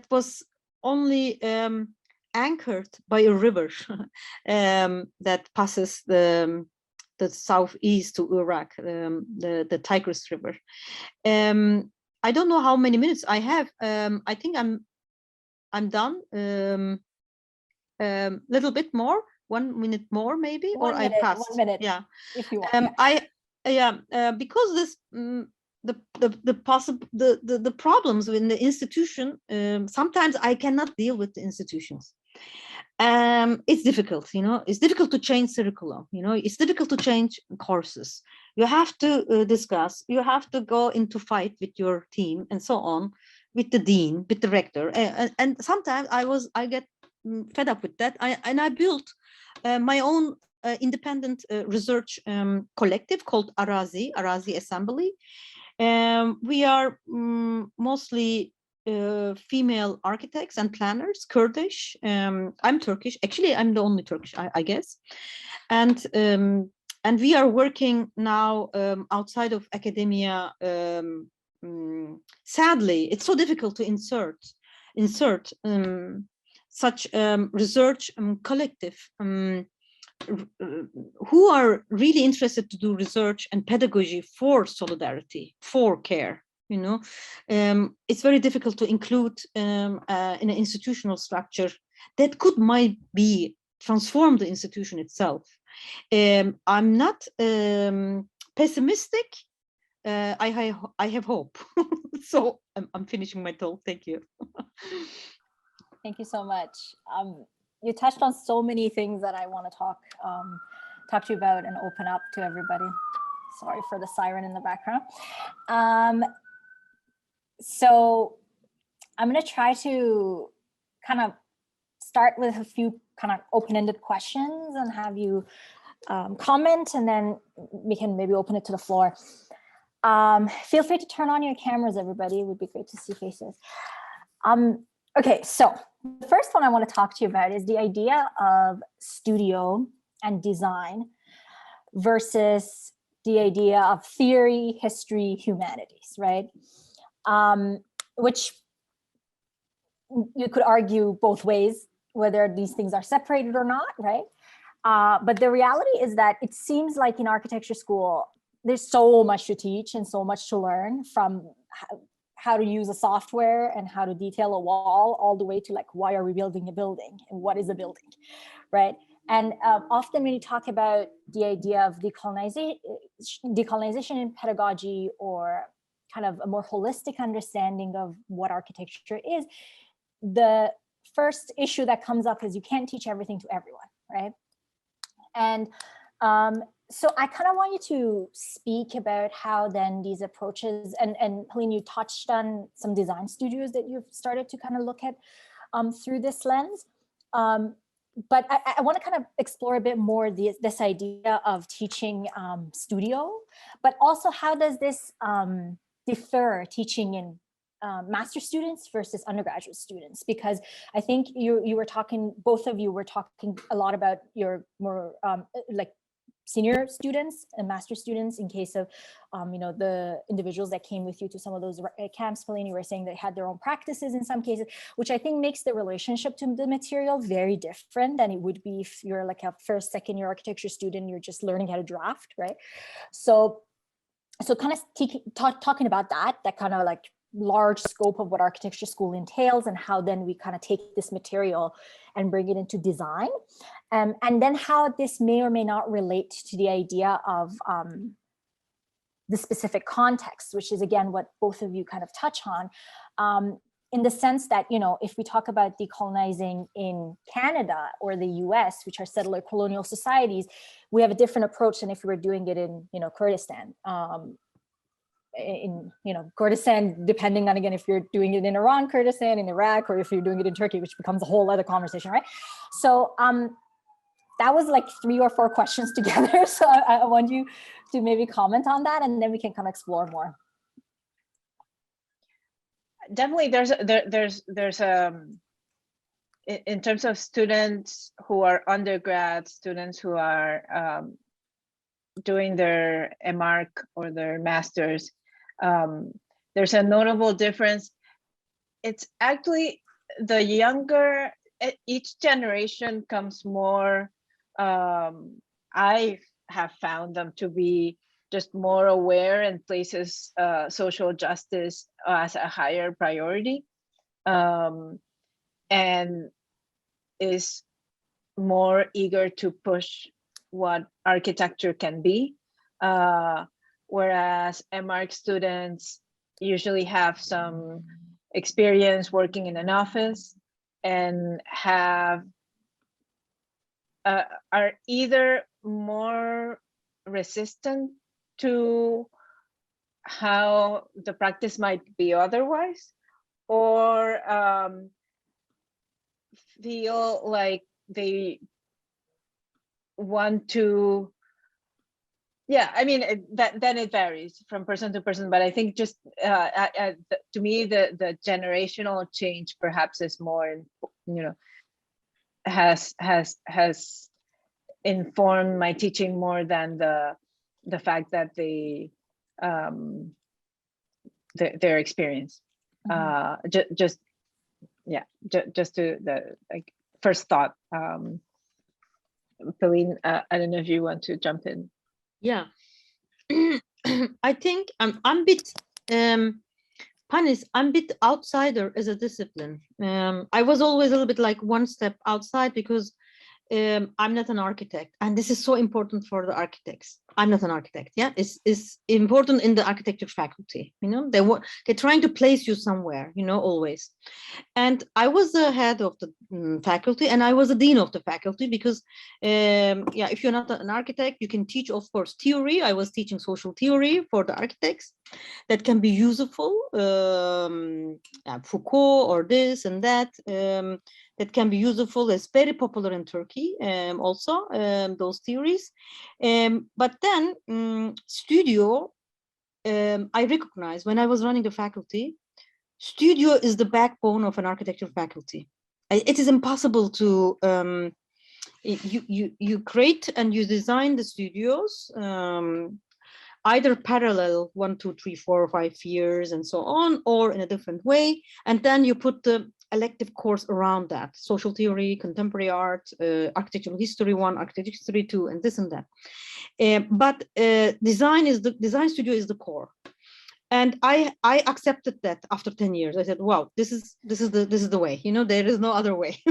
was only anchored by a river that passes the southeast to Iraq, the Tigris River. I don't know how many minutes I have. I think I'm done. Little bit more, 1 minute more maybe, or I passed. 1 minute. Yeah, if you want. Because this the problems in the institution, sometimes I cannot deal with the institutions. It's difficult, it's difficult to change curriculum, it's difficult to change courses. You have to discuss, you have to go into fight with your team and so on, with the dean, with the rector, and sometimes I get fed up with that. I built my own independent research collective called Arazi Assembly. We are mostly female architects and planners, Kurdish. I'm Turkish. Actually, I'm the only Turkish, I guess. And we are working now outside of academia. Sadly, it's so difficult to insert such research collective who are really interested to do research and pedagogy for solidarity, for care. It's very difficult to include in an institutional structure that might be transform the institution itself. I'm not pessimistic. I have hope. So I'm finishing my talk. Thank you. Thank you so much. You touched on so many things that I want to talk to you about and open up to everybody. Sorry for the siren in the background. So I'm going to try to kind of start with a few kind of open-ended questions and have you comment, and then we can maybe open it to the floor. Feel free to turn on your cameras, everybody. It would be great to see faces. Okay, so the first one I want to talk to you about is the idea of studio and design versus the idea of theory, history, humanities, right? Which you could argue both ways, whether these things are separated or not, right? But the reality is that it seems like in architecture school, there's so much to teach and so much to learn, from how to use a software and how to detail a wall, all the way to like, why are we building a building and what is a building, right? And often when you talk about the idea of decolonization in pedagogy, or kind of a more holistic understanding of what architecture is, the first issue that comes up is you can't teach everything to everyone, right? And so I kind of want you to speak about how then these approaches, and Pelin, you touched on some design studios that you've started to kind of look at through this lens. but I want to kind of explore a bit more this idea of teaching studio, but also how does this differ teaching in master students versus undergraduate students? Because I think you were talking, both of you were talking a lot about your more like senior students and master students in case of, you know, the individuals that came with you to some of those camps. Pelin, you were saying they had their own practices in some cases, which I think makes the relationship to the material very different than it would be if you're like a first, second year architecture student, you're just learning how to draft, right? So kind of talking about that kind of like large scope of what architecture school entails and how then we kind of take this material and bring it into design. And then how this may or may not relate to the idea of the specific context, which is again, what both of you kind of touch on, in the sense that, you know, if we talk about decolonizing in Canada or the US, which are settler colonial societies, we have a different approach than if we were doing it in, you know, Kurdistan. In, you know, Kurdistan, depending on, again, if you're doing it in Iran, Kurdistan, in Iraq, or if you're doing it in Turkey, which becomes a whole other conversation, right? So that was like 3 or 4 questions together. So I want you to maybe comment on that, and then we can kind of explore more. Definitely, there's in terms of students who are undergrad, students who are doing their MArch or their masters, there's a notable difference. It's actually the younger, each generation comes more, I have found them to be just more aware and places social justice as a higher priority, and is more eager to push what architecture can be, whereas MArch students usually have some experience working in an office and have are either more resistant to how the practice might be otherwise, or feel like they want to, yeah, I mean, then it varies from person to person, but I think just to me the generational change perhaps is more, you know, has informed my teaching more than the fact that they their experience. Just to the like first thought. Pelin, I don't know if you want to jump in. Yeah, I think I'm a bit Paniz, I'm a bit outsider as a discipline. I was always a little bit like one step outside because I'm not an architect, and this is so important for the architects. I'm not an architect. Yeah, it's important in the architecture faculty. You know, they're trying to place you somewhere. You know, always. And I was the head of the faculty, and I was the dean of the faculty because, yeah, if you're not an architect, you can teach, of course, theory. I was teaching social theory for the architects that can be useful, Foucault or this and that. That can be useful. It's very popular in Turkey also, those theories. But then studio, I recognize when I was running the faculty, studio is the backbone of an architecture faculty. It is impossible to, you create and you design the studios, either parallel 1, 2, 3, 4, 5 years and so on, or in a different way. And then you put the elective course around that, social theory, contemporary art, architectural history 1, architecture history 2, and this and that. But design studio is the core. And I accepted that after 10 years. I said, wow, this is the way, you know, there is no other way.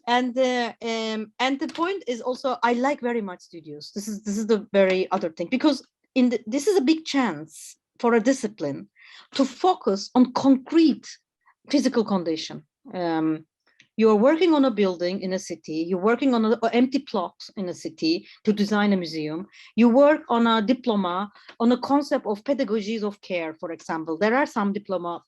And the point is also, I like very much studios. This is the very other thing, because this is a big chance for a discipline to focus on concrete physical condition. You're working on a building in a city, you're working on an empty plot in a city to design a museum, you work on a diploma, on a concept of pedagogies of care, for example. There are some diploma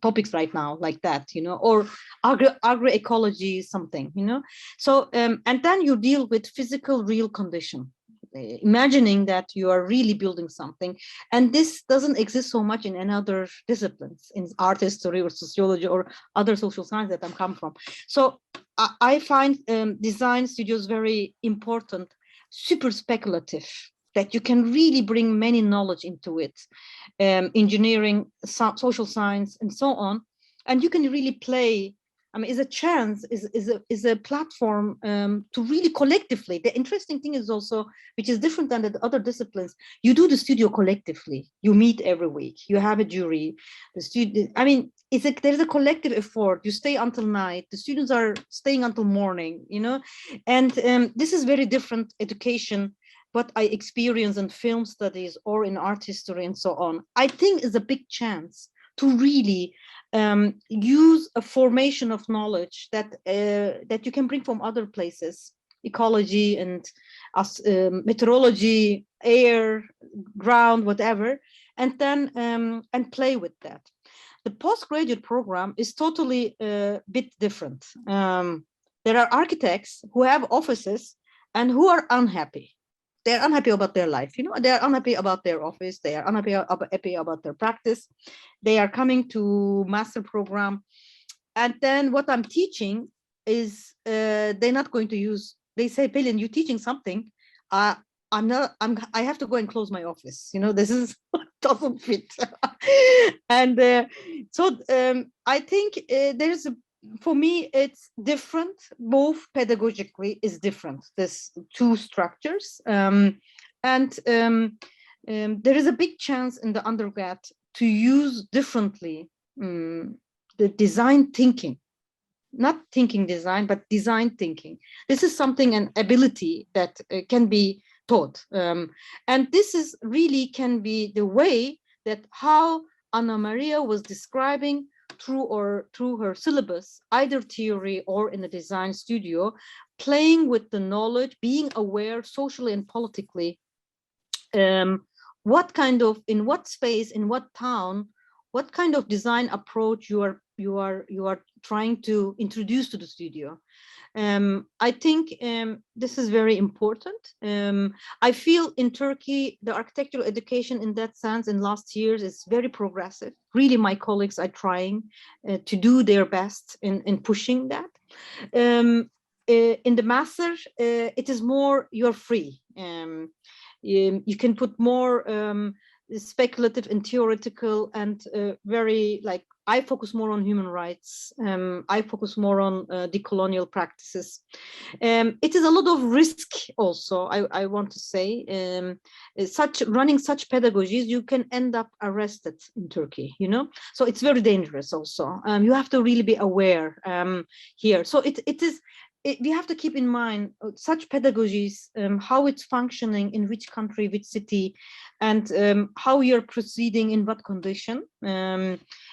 topics right now like that, you know, or agroecology, something, you know. So, and then you deal with physical, real condition, imagining that you are really building something. And this doesn't exist so much in any other disciplines, in art history or sociology or other social science that I'm come from. So I find design studios very important, super speculative, that you can really bring many knowledge into it, engineering, social science, and so on. And you can really play, I mean, is a chance, is a platform to really collectively. The interesting thing is also, which is different than the other disciplines, you do the studio collectively. You meet every week, you have a jury, the student, I mean, there's a collective effort. You stay until night, the students are staying until morning, you know, and this is very different education, what I experience in film studies or in art history and so on. I think is a big chance to really use a formation of knowledge that that you can bring from other places, ecology and meteorology, air, ground, whatever, and then and play with that. The postgraduate program is totally a bit different. There are architects who have offices and who are unhappy. They're unhappy about their life, you know, they're unhappy about their office, they are unhappy about their practice. They are coming to master program. And then what I'm teaching is they're not going to use, they say, Pelin, you're teaching something. I have to go and close my office. You know, this is doesn't fit. And so I think there's a, for me, it's different. Both pedagogically is different. There's two structures, and there is a big chance in the undergrad to use differently the design thinking, not thinking design, but design thinking. This is something, an ability that can be taught, and this is really can be the way that how Anna Maria was describing through her syllabus, either theory or in a design studio, playing with the knowledge, being aware socially and politically, what kind of, in what space, in what town, what kind of design approach you are trying to introduce to the studio. I think this is very important. I feel in Turkey, the architectural education in that sense in last years is very progressive. Really, my colleagues are trying to do their best in pushing that. In the master, it is more, you're free. You can put more speculative and theoretical and very, like, I focus more on human rights. I focus more on decolonial practices. It is a lot of risk also, I want to say. Running such pedagogies, you can end up arrested in Turkey, you know? So it's very dangerous also. You have to really be aware here. So we have to keep in mind such pedagogies, how it's functioning in which country, which city, and how you're proceeding in what condition.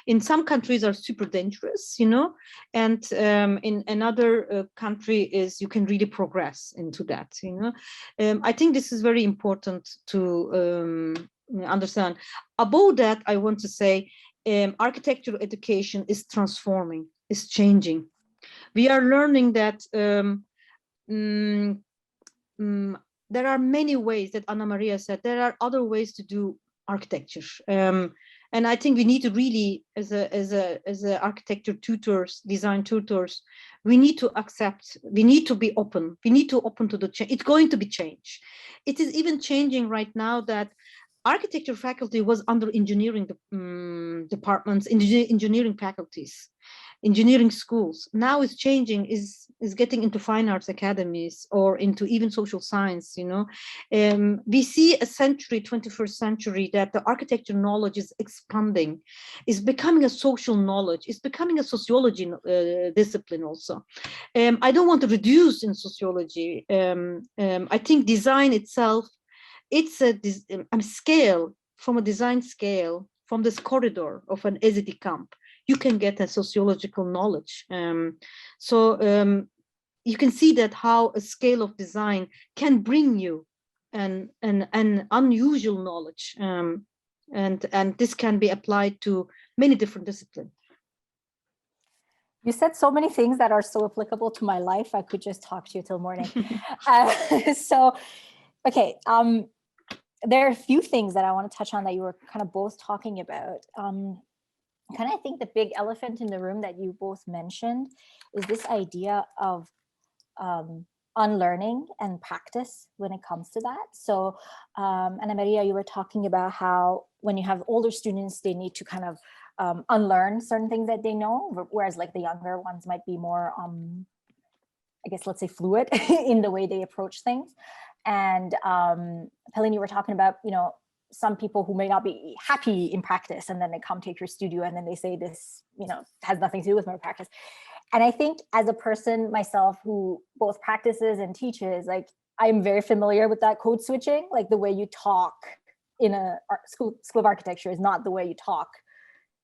In some countries are super dangerous, you know, and in another country is you can really progress into that, you know. I think this is very important to understand. Above that, I want to say architectural education is transforming, is changing. We are learning that there are many ways that Anna Maria said, there are other ways to do architecture. And I think we need to really, as a architecture tutors, design tutors, we need to accept, we need to be open, we need to open to the change. It's going to be change. It is even changing right now that architecture faculty was under engineering departments, engineering faculties, engineering schools. Now it's changing, is getting into fine arts academies or into even social science, you know. We see a century, 21st century, that the architecture knowledge is expanding, is becoming a social knowledge, it's becoming a sociology discipline also. I don't want to reduce in sociology. I think design itself, it's a scale, from a design scale, from this corridor of an SED camp, you can get a sociological knowledge. So you can see that how a scale of design can bring you an unusual knowledge. and this can be applied to many different disciplines. You said so many things that are so applicable to my life. I could just talk to you till morning. So, okay. There are a few things that I want to touch on that you were kind of both talking about. Kind of, I think the big elephant in the room that you both mentioned is this idea of unlearning and practice when it comes to that. So, Ana Maria, you were talking about how when you have older students, they need to kind of unlearn certain things that they know, whereas like the younger ones might be more, I guess, let's say fluid in the way they approach things. And Pelin, you were talking about, you know, some people who may not be happy in practice, and then they come take your studio and then they say this, you know, has nothing to do with my practice. And I think as a person myself who both practices and teaches, like I'm very familiar with that code switching, like the way you talk in a school of architecture is not the way you talk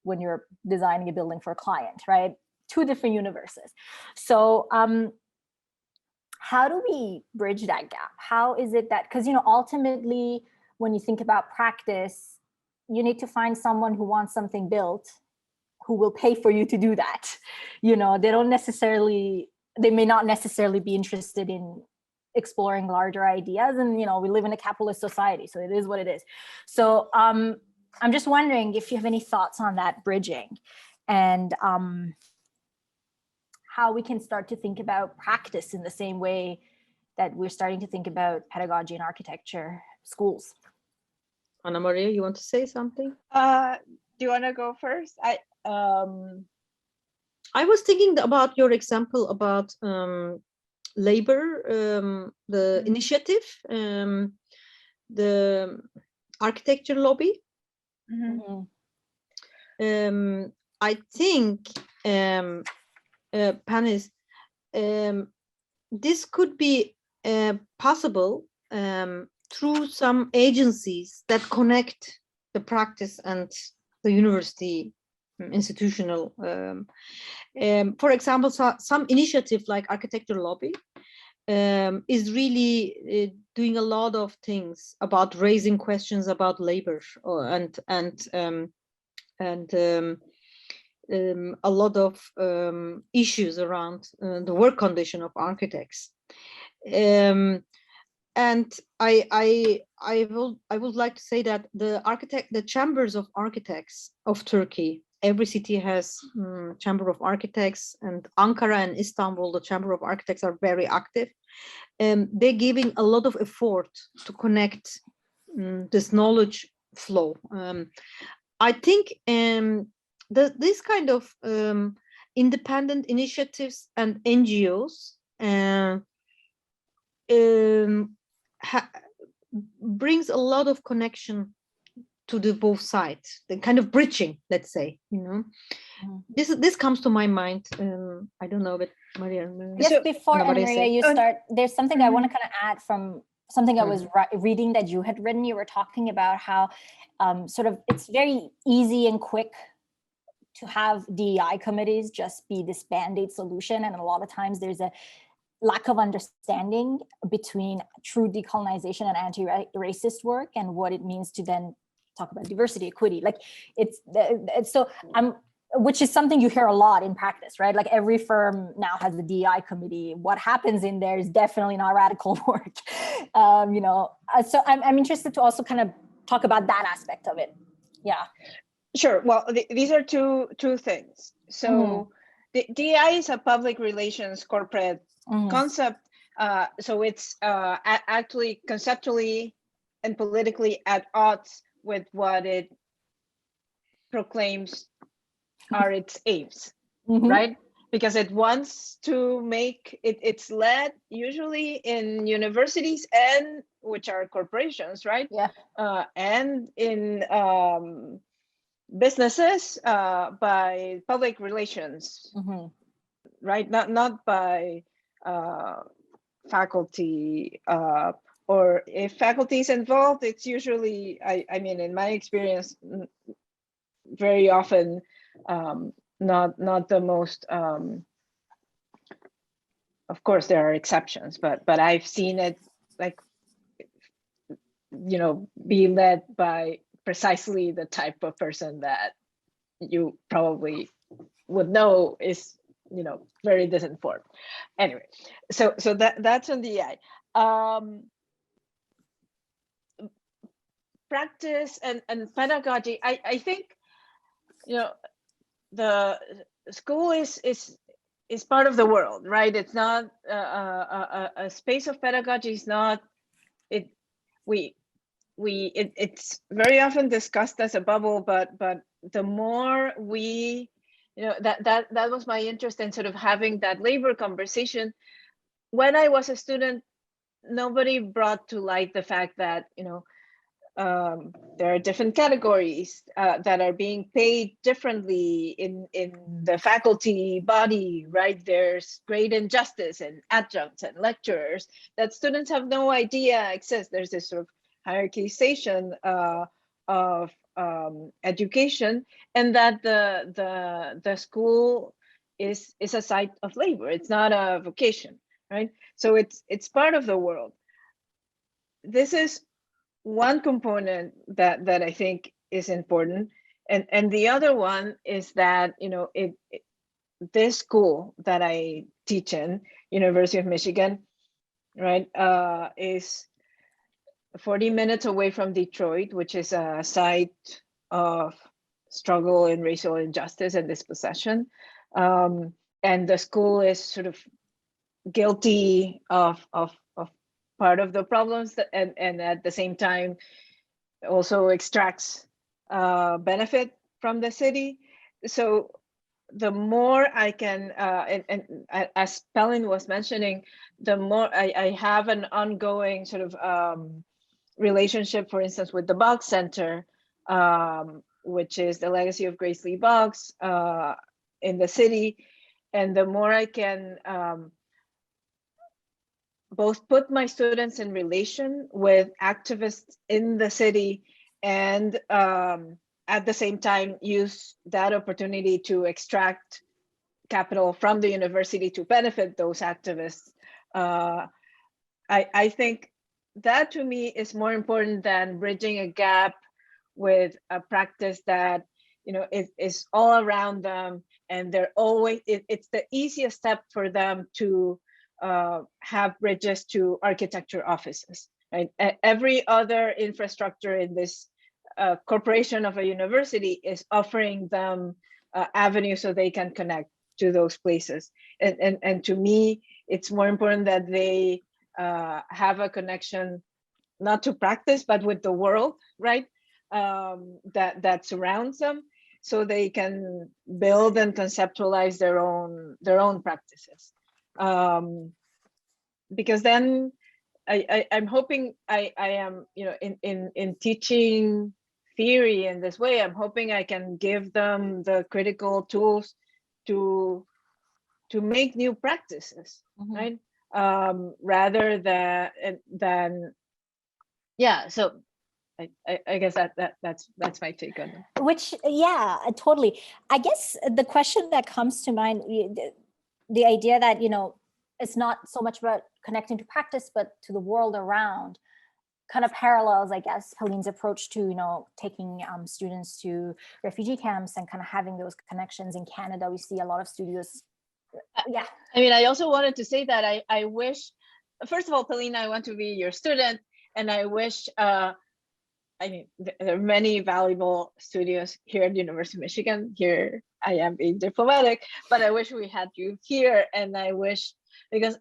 when you're designing a building for a client, right? Two different universes. So how do we bridge that gap? How is it that, because, you know, ultimately, when you think about practice, you need to find someone who wants something built, who will pay for you to do that. You know, they may not necessarily be interested in exploring larger ideas. And, you know, we live in a capitalist society, so it is what it is. So I'm just wondering if you have any thoughts on that bridging and how we can start to think about practice in the same way that we're starting to think about pedagogy and architecture schools. Ana Maria, you want to say something? Do you want to go first? I was thinking about your example about labor, the initiative, the architecture lobby. I think, Paniz, this could be possible through some agencies that connect the practice and the university institutional. For example, some initiative like Architecture Lobby is really doing a lot of things about raising questions about labor and a lot of issues around the work condition of architects. And I would like to say that the chambers of architects of Turkey, every city has chamber of architects, and Ankara and Istanbul, the chamber of architects are very active. They're giving a lot of effort to connect this knowledge flow. I think this kind of independent initiatives and NGOs brings a lot of connection to the both sides, the kind of bridging, let's say, you know. This comes to my mind. I don't know, but Maria. Just before Maria, you start, there's something I want to kind of add from something I was reading that you had written. You were talking about how sort of it's very easy and quick to have DEI committees just be this band-aid solution, and a lot of times there's a lack of understanding between true decolonization and anti-racist work and what it means to then talk about diversity, equity. Like it's so which is something you hear a lot in practice, right? Like every firm now has a DEI committee. What happens in there is definitely not radical work, you know. So I'm interested to also kind of talk about that aspect of it. Yeah. Sure. Well, these are two things. So the DEI is a public relations corporate concept. So it's actually conceptually and politically at odds with what it proclaims are its aims, right? Because it wants to make it's led usually in universities, and which are corporations, right? Yeah. And in businesses by public relations, right? Not by faculty, or if faculty is involved, it's usually, I mean, in my experience, very often not the most. Of course, there are exceptions, but I've seen it, like, you know, be led by precisely the type of person that you probably would know is, you know, very disinformed. Anyway, so that's on the practice and pedagogy. I think, you know, the school is part of the world, right? It's not a space of pedagogy. Is not it. It's very often discussed as a bubble, but the more we, you know, that was my interest in sort of having that labor conversation. When I was a student, nobody brought to light the fact that, you know, there are different categories that are being paid differently in the faculty body, right? There's grade injustice and adjuncts and lecturers that students have no idea exist. There's this sort of hierarchization of education, and that the school is a site of labor. It's not a vocation, right? So it's part of the world. This is one component that I think is important, and the other one is that, you know, this school that I teach in, University of Michigan, right, is 40 minutes away from Detroit, which is a site of struggle in racial injustice and dispossession, and the school is sort of guilty of part of the problems that, and at the same time also extracts benefit from the city. So the more I can, and as Pelin was mentioning, the more I have an ongoing sort of relationship, for instance, with the Boggs Center, which is the legacy of Grace Lee Boggs in the city. And the more I can both put my students in relation with activists in the city and at the same time use that opportunity to extract capital from the university to benefit those activists, I think that to me is more important than bridging a gap with a practice that, you know, is all around them, and they're always, it's the easiest step for them to have bridges to architecture offices, right? Every other infrastructure in this corporation of a university is offering them avenues so they can connect to those places. And to me, it's more important that they have a connection, not to practice, but with the world, right? That surrounds them, so they can build and conceptualize their own practices. Because then I'm hoping I am, you know, in teaching theory in this way, I'm hoping I can give them the critical tools to make new practices, right? Rather than yeah. So I guess that's my take on it. Which, yeah, totally. I guess the question that comes to mind, the idea that, you know, it's not so much about connecting to practice, but to the world around, kind of parallels, I guess, Pelin's approach to, you know, taking students to refugee camps and kind of having those connections. In Canada, we see a lot of studios. Yeah. I mean, I also wanted to say that I wish, first of all, Pelin, I want to be your student, and I wish, I mean, there are many valuable studios here at the University of Michigan. Here, I am being diplomatic, but I wish we had you here, and I wish, because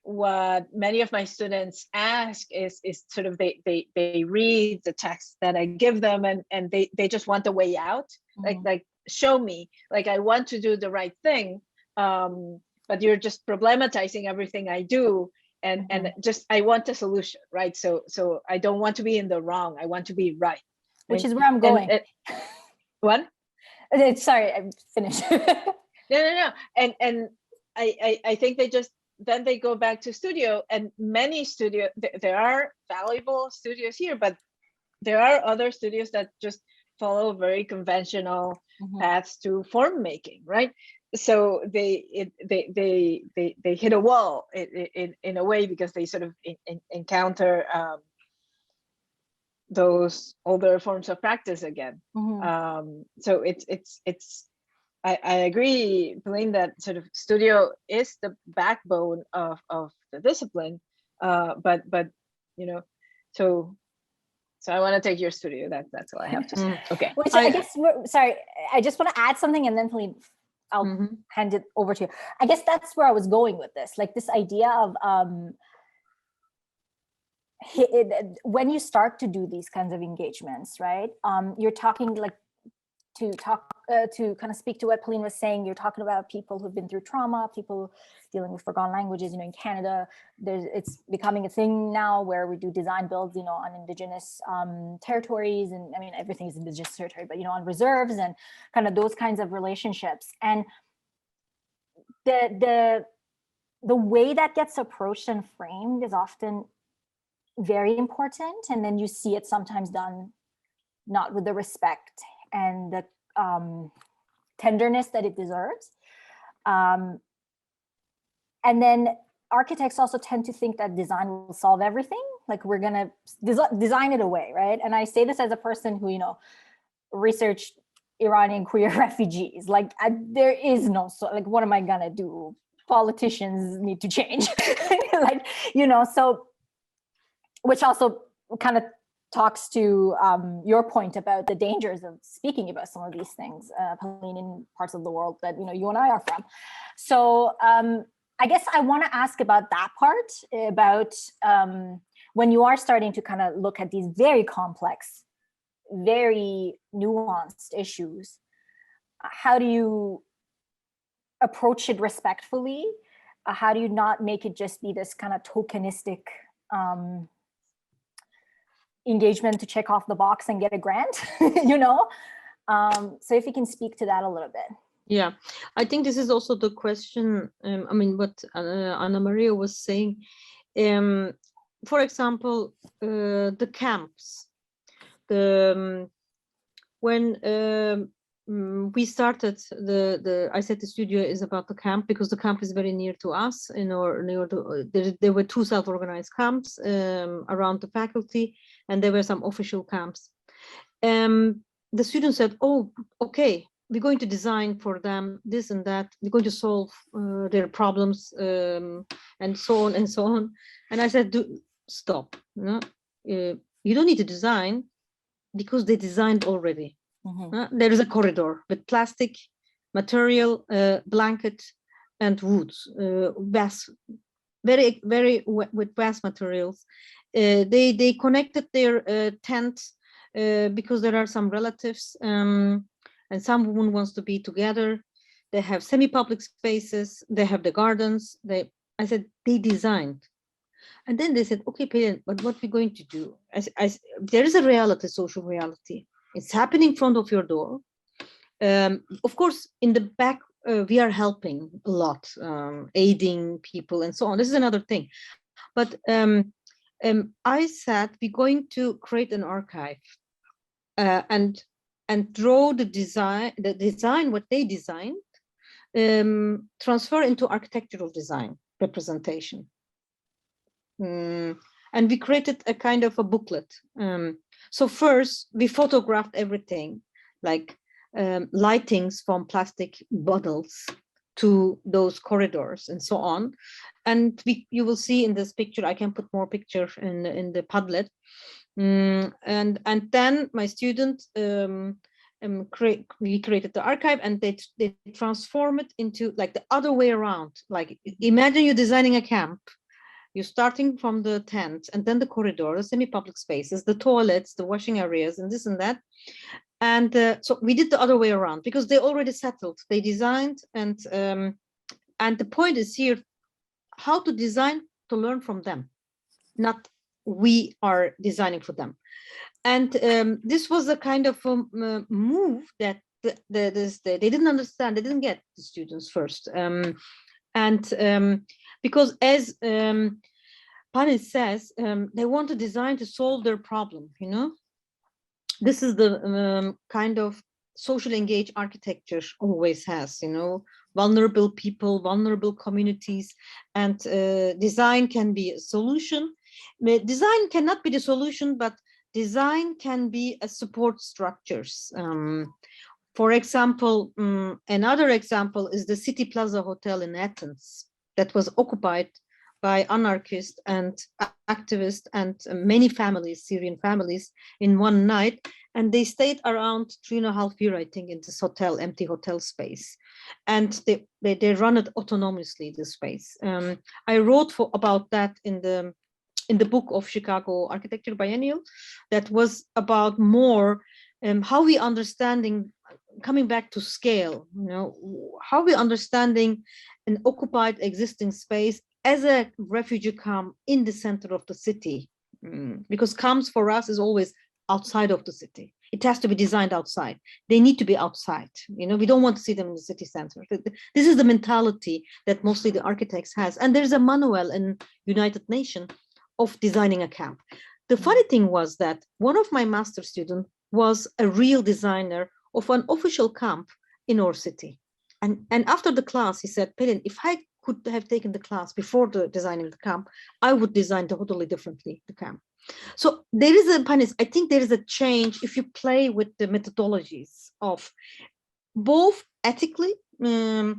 what many of my students ask is sort of they read the text that I give them, and they just want the way out, like show me, like I want to do the right thing, but you're just problematizing everything I do, and just I want a solution, right? So I don't want to be in the wrong, I want to be right, which is where I'm going. What? Sorry, I'm finished. No. And I think then they go back to studio, and many studio, there are valuable studios here, but there are other studios that just follow very conventional paths to form making, right? So they hit a wall in a way, because they sort of encounter those older forms of practice again. So I agree, Pelin, that sort of studio is the backbone of the discipline, but you know, so I want to take your studio. That's all I have to say. Okay. Which I guess sorry, I just want to add something, and then Pelin, I'll hand it over to you. I guess that's where I was going with this, like this idea of when you start to do these kinds of engagements, right? You're talking like to kind of speak to what Pelin was saying. You're talking about people who've been through trauma, people dealing with forgotten languages. You know, in Canada, it's becoming a thing now where we do design builds, you know, on Indigenous territories, and I mean everything is Indigenous territory, but you know, on reserves and kind of those kinds of relationships. And the way that gets approached and framed is often very important, and then you see it sometimes done not with the respect and the tenderness that it deserves. And then architects also tend to think that design will solve everything. Like we're gonna design it away, right? And I say this as a person who, you know, researched Iranian queer refugees. Like there is no, like what am I gonna do? Politicians need to change. Like, you know, so, which also kind of talks to your point about the dangers of speaking about some of these things, Pelin, in parts of the world that, you know, you and I are from. So I guess I want to ask about that part, about when you are starting to kind of look at these very complex, very nuanced issues, how do you approach it respectfully? How do you not make it just be this kind of tokenistic engagement to check off the box and get a grant, you know? So if you can speak to that a little bit. Yeah, I think this is also the question. I mean, what Anna Maria was saying. For example, the camps. When we started I said the studio is about the camp because the camp is very near to us. You know, there were 2 self-organized camps around the faculty, and there were some official camps. The students said, "Oh, okay, we're going to design for them this and that. We're going to solve their problems and so on and so on." And I said, "Stop! No? You don't need to design because they designed already. There is a corridor with plastic material, blanket, and woods, vast, very with vast materials. They connected their tent because there are some relatives and some women wants to be together. They have semi-public spaces. They have the gardens. I said they designed. And then they said, okay, Pelin, but what we're going to do? There is a reality, social reality. It's happening in front of your door. Of course, in the back, we are helping a lot, aiding people and so on. This is another thing. But I said, we're going to create an archive and draw the design, what they designed, transfer into architectural design representation. And we created a kind of a booklet. So first we photographed everything, like lightings from plastic bottles to those corridors and so on. And you will see in this picture, I can put more pictures in the Padlet. And then my student, we created the archive, and they transform it into like the other way around. Like imagine you're designing a camp. You're starting from the tent and then the corridor, the semi-public spaces, the toilets, the washing areas, and this and that. And so we did the other way around because they already settled. They designed, and the point is here, how to design to learn from them, not we are designing for them. And this was a kind of a move that they didn't understand. They didn't get the students first. Because as Paniz says, they want to design to solve their problem, you know? This is the kind of socially engaged architecture always has, you know, vulnerable people, vulnerable communities, and design can be a solution. Design cannot be the solution, but design can be a support structures. For example, another example is the City Plaza Hotel in Athens that was occupied by anarchists and activists and many families, Syrian families, in one night. And they stayed around 3.5 years, I think, in this hotel, empty hotel space. And they run it autonomously, this space. I wrote about that in the book of Chicago Architecture Biennial, that was about more how we understanding, coming back to scale, how we understanding an occupied existing space as a refugee camp in the center of the city, because camps for us is always outside of the city. It has to be designed outside. They need to be outside. We don't want to see them in the city center. This is the mentality that mostly the architects has. And there's a manual in United Nations of designing a camp. The funny thing was that one of my master students was a real designer of an official camp in our city. And after the class, he said, Pelin, if I could have taken the class before designing the camp, I would design totally differently the camp. So there is a, Paniz, I think there is a change if you play with the methodologies of both ethically, not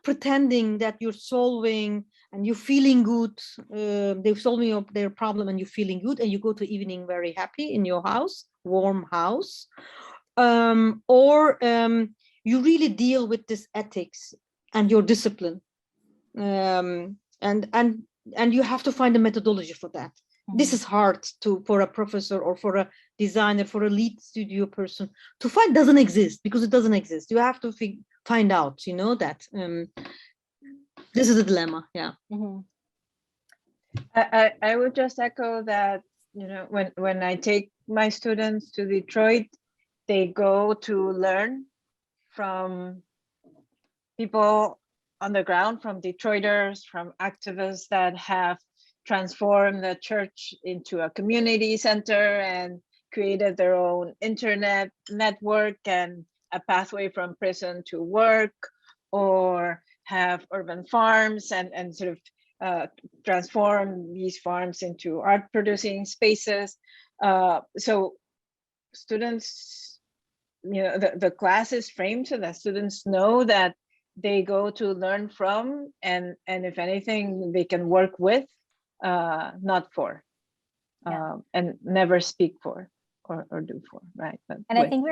pretending that you're solving and you're feeling good, they're solving their problem and you're feeling good and you go to evening very happy in your house, warm house, or you really deal with this ethics and your discipline, and you have to find a methodology for that. Mm-hmm. This is hard for a professor or for a designer, for a lead studio person to find. Doesn't exist because it doesn't exist. You have to find out, that this is a dilemma. Yeah. Mm-hmm. I would just echo that, when I take my students to Detroit, they go to learn from people on the ground, from Detroiters, from activists that have transformed the church into a community center and created their own internet network and a pathway from prison to work, or have urban farms and sort of transform these farms into art producing spaces. So students, the class is framed so that students know that they go to learn from, and if anything, they can work with, not for, and never speak for or do for, right? But and I think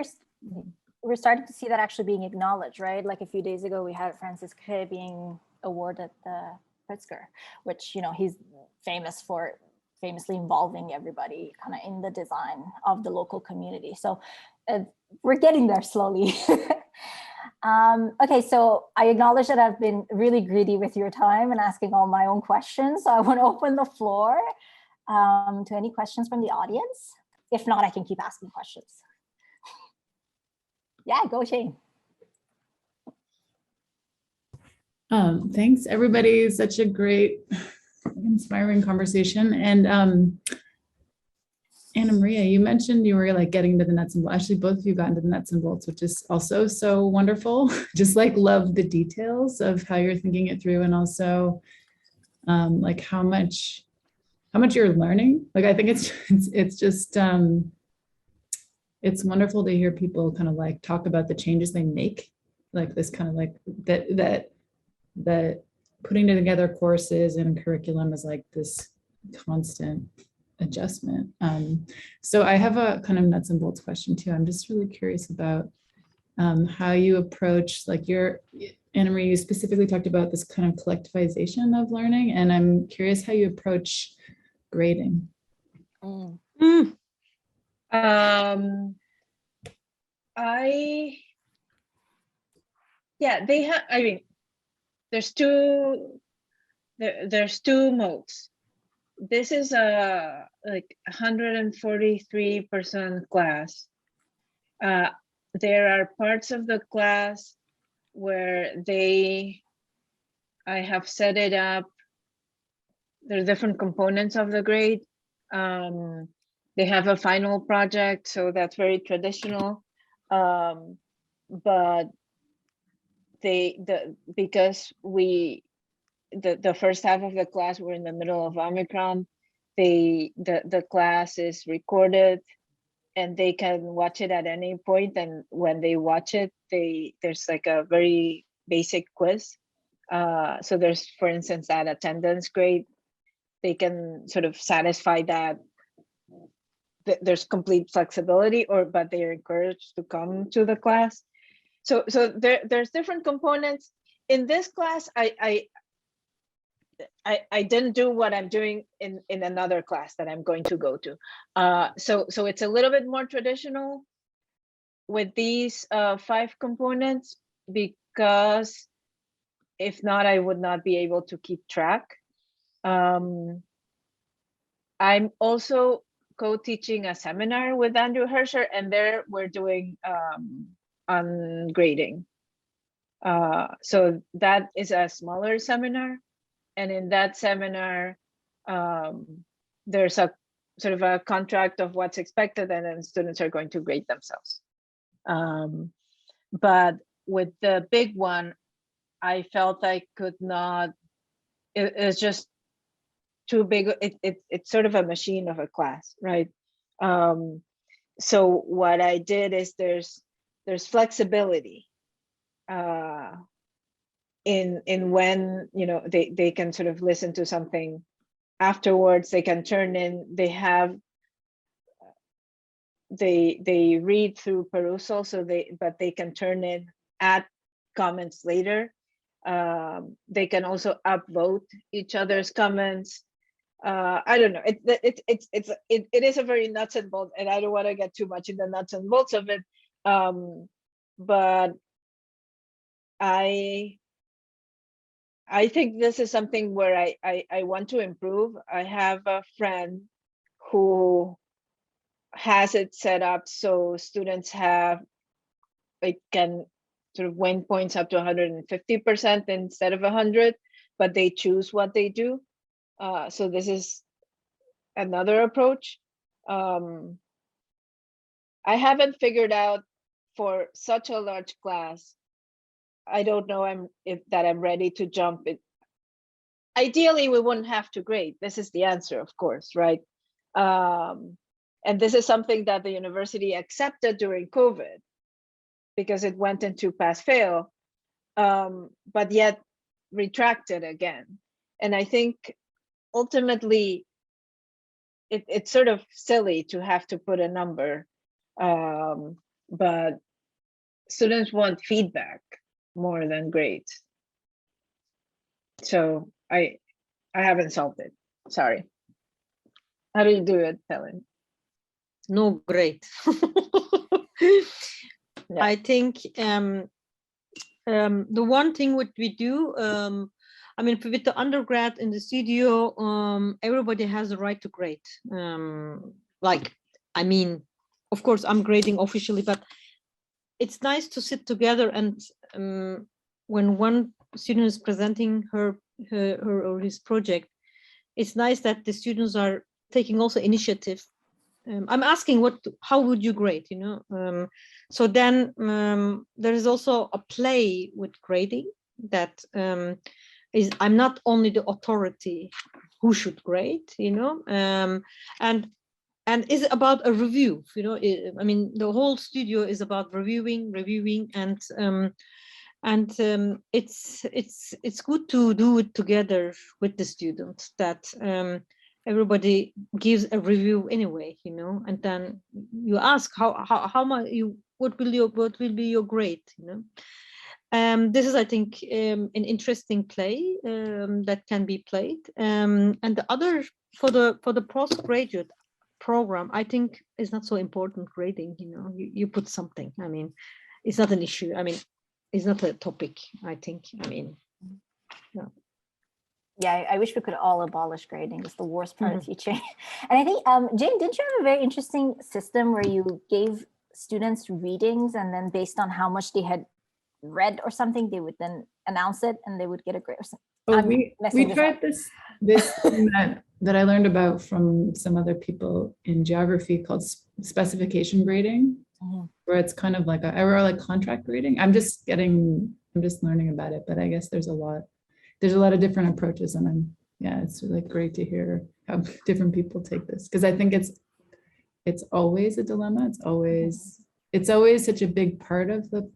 we're starting to see that actually being acknowledged, right? Like a few days ago, we had Francis Kay being awarded the Pritzker, which, he's famously involving everybody kind of in the design of the local community. So we're getting there slowly. Okay, so I acknowledge that I've been really greedy with your time and asking all my own questions. So I want to open the floor to any questions from the audience. If not, I can keep asking questions. Yeah, go Shane. Thanks, everybody. Such a great, inspiring conversation. And Anna Maria, you mentioned you were getting to the nuts and bolts. Actually, both of you got into the nuts and bolts, which is also so wonderful. Just love the details of how you're thinking it through, and also how much you're learning. I think it's just it's wonderful to hear people kind of talk about the changes they make, this kind of that putting together courses and curriculum is this constant adjustment. So I have a kind of nuts and bolts question too. I'm just really curious about how you approach, Anna Marie, you specifically talked about this kind of collectivization of learning, and I'm curious how you approach grading. They have, there's two modes. This is a 143-person class. There are parts of the class where I have set it up. There are different components of the grade. They have a final project, so that's very traditional. But because the first half of the class were in the middle of Omicron, the class is recorded and they can watch it at any point. And when they watch it, there's like a very basic quiz. So there's, for instance, that attendance grade. They can sort of satisfy that. There's complete flexibility, but they are encouraged to come to the class. So there's different components. In this class, I didn't do what I'm doing in another class that I'm going to go to. So it's a little bit more traditional with these 5 components, because if not, I would not be able to keep track. I'm also co-teaching a seminar with Andrew Hersher, and there we're doing on grading. So that is a smaller seminar. And in that seminar, there's a sort of a contract of what's expected, and then students are going to grade themselves. But with the big one, I felt I could not, it's just too big. It's sort of a machine of a class, right? So what I did is there's flexibility in when, you know, they can sort of listen to something afterwards. They can turn in, they read through perusal, so but they can turn in, add comments later. They can also upvote each other's comments. I don't know, it is a very nuts and bolts, and I don't want to get too much in the nuts and bolts of it, but I think this is something where I want to improve. I have a friend who has it set up so students can sort of win points up to 150% instead of 100, but they choose what they do. So this is another approach. I haven't figured out for such a large class. I don't know if I'm ready to jump it. Ideally, we wouldn't have to grade. This is the answer, of course, right? And this is something that the university accepted during COVID because it went into pass-fail, but yet retracted again. And I think ultimately, it's sort of silly to have to put a number, but students want feedback more than grades. So I haven't solved it, sorry. How do you do it, Pelin? No, great. Yeah. I think the one thing what we do, I mean, with the undergrad in the studio, everybody has the right to grade. Like, I mean, of course, I'm grading officially, but it's nice to sit together and when one student is presenting her or his project, it's nice that the students are taking also initiative. I'm asking how would you grade, you know? So then there is also a play with grading that I'm not only the authority who should grade, you know, and is about a review, you know. I mean, the whole studio is about reviewing, and it's good to do it together with the students, that everybody gives a review anyway, you know, and then you ask how much what will be your grade, you know. This is, I think, an interesting play that can be played, and the other for the postgraduate program, I think, is not so important grading, you know. You put something, I mean, it's not an issue, I mean, it's not a topic, I think, I mean, yeah. Yeah, I wish we could all abolish grading. It's the worst part of teaching. And I think, Jane, didn't you have a very interesting system where you gave students readings, and then based on how much they had read or something, they would then announce it and they would get a grade or something? Oh, we tried this thing that I learned about from some other people in geography called specification grading, where it's kind of like like contract grading. I'm just learning about it, but I guess there's a lot of different approaches, and I'm yeah, it's like great to hear how different people take this, because I think it's always a dilemma. It's always such a big part of the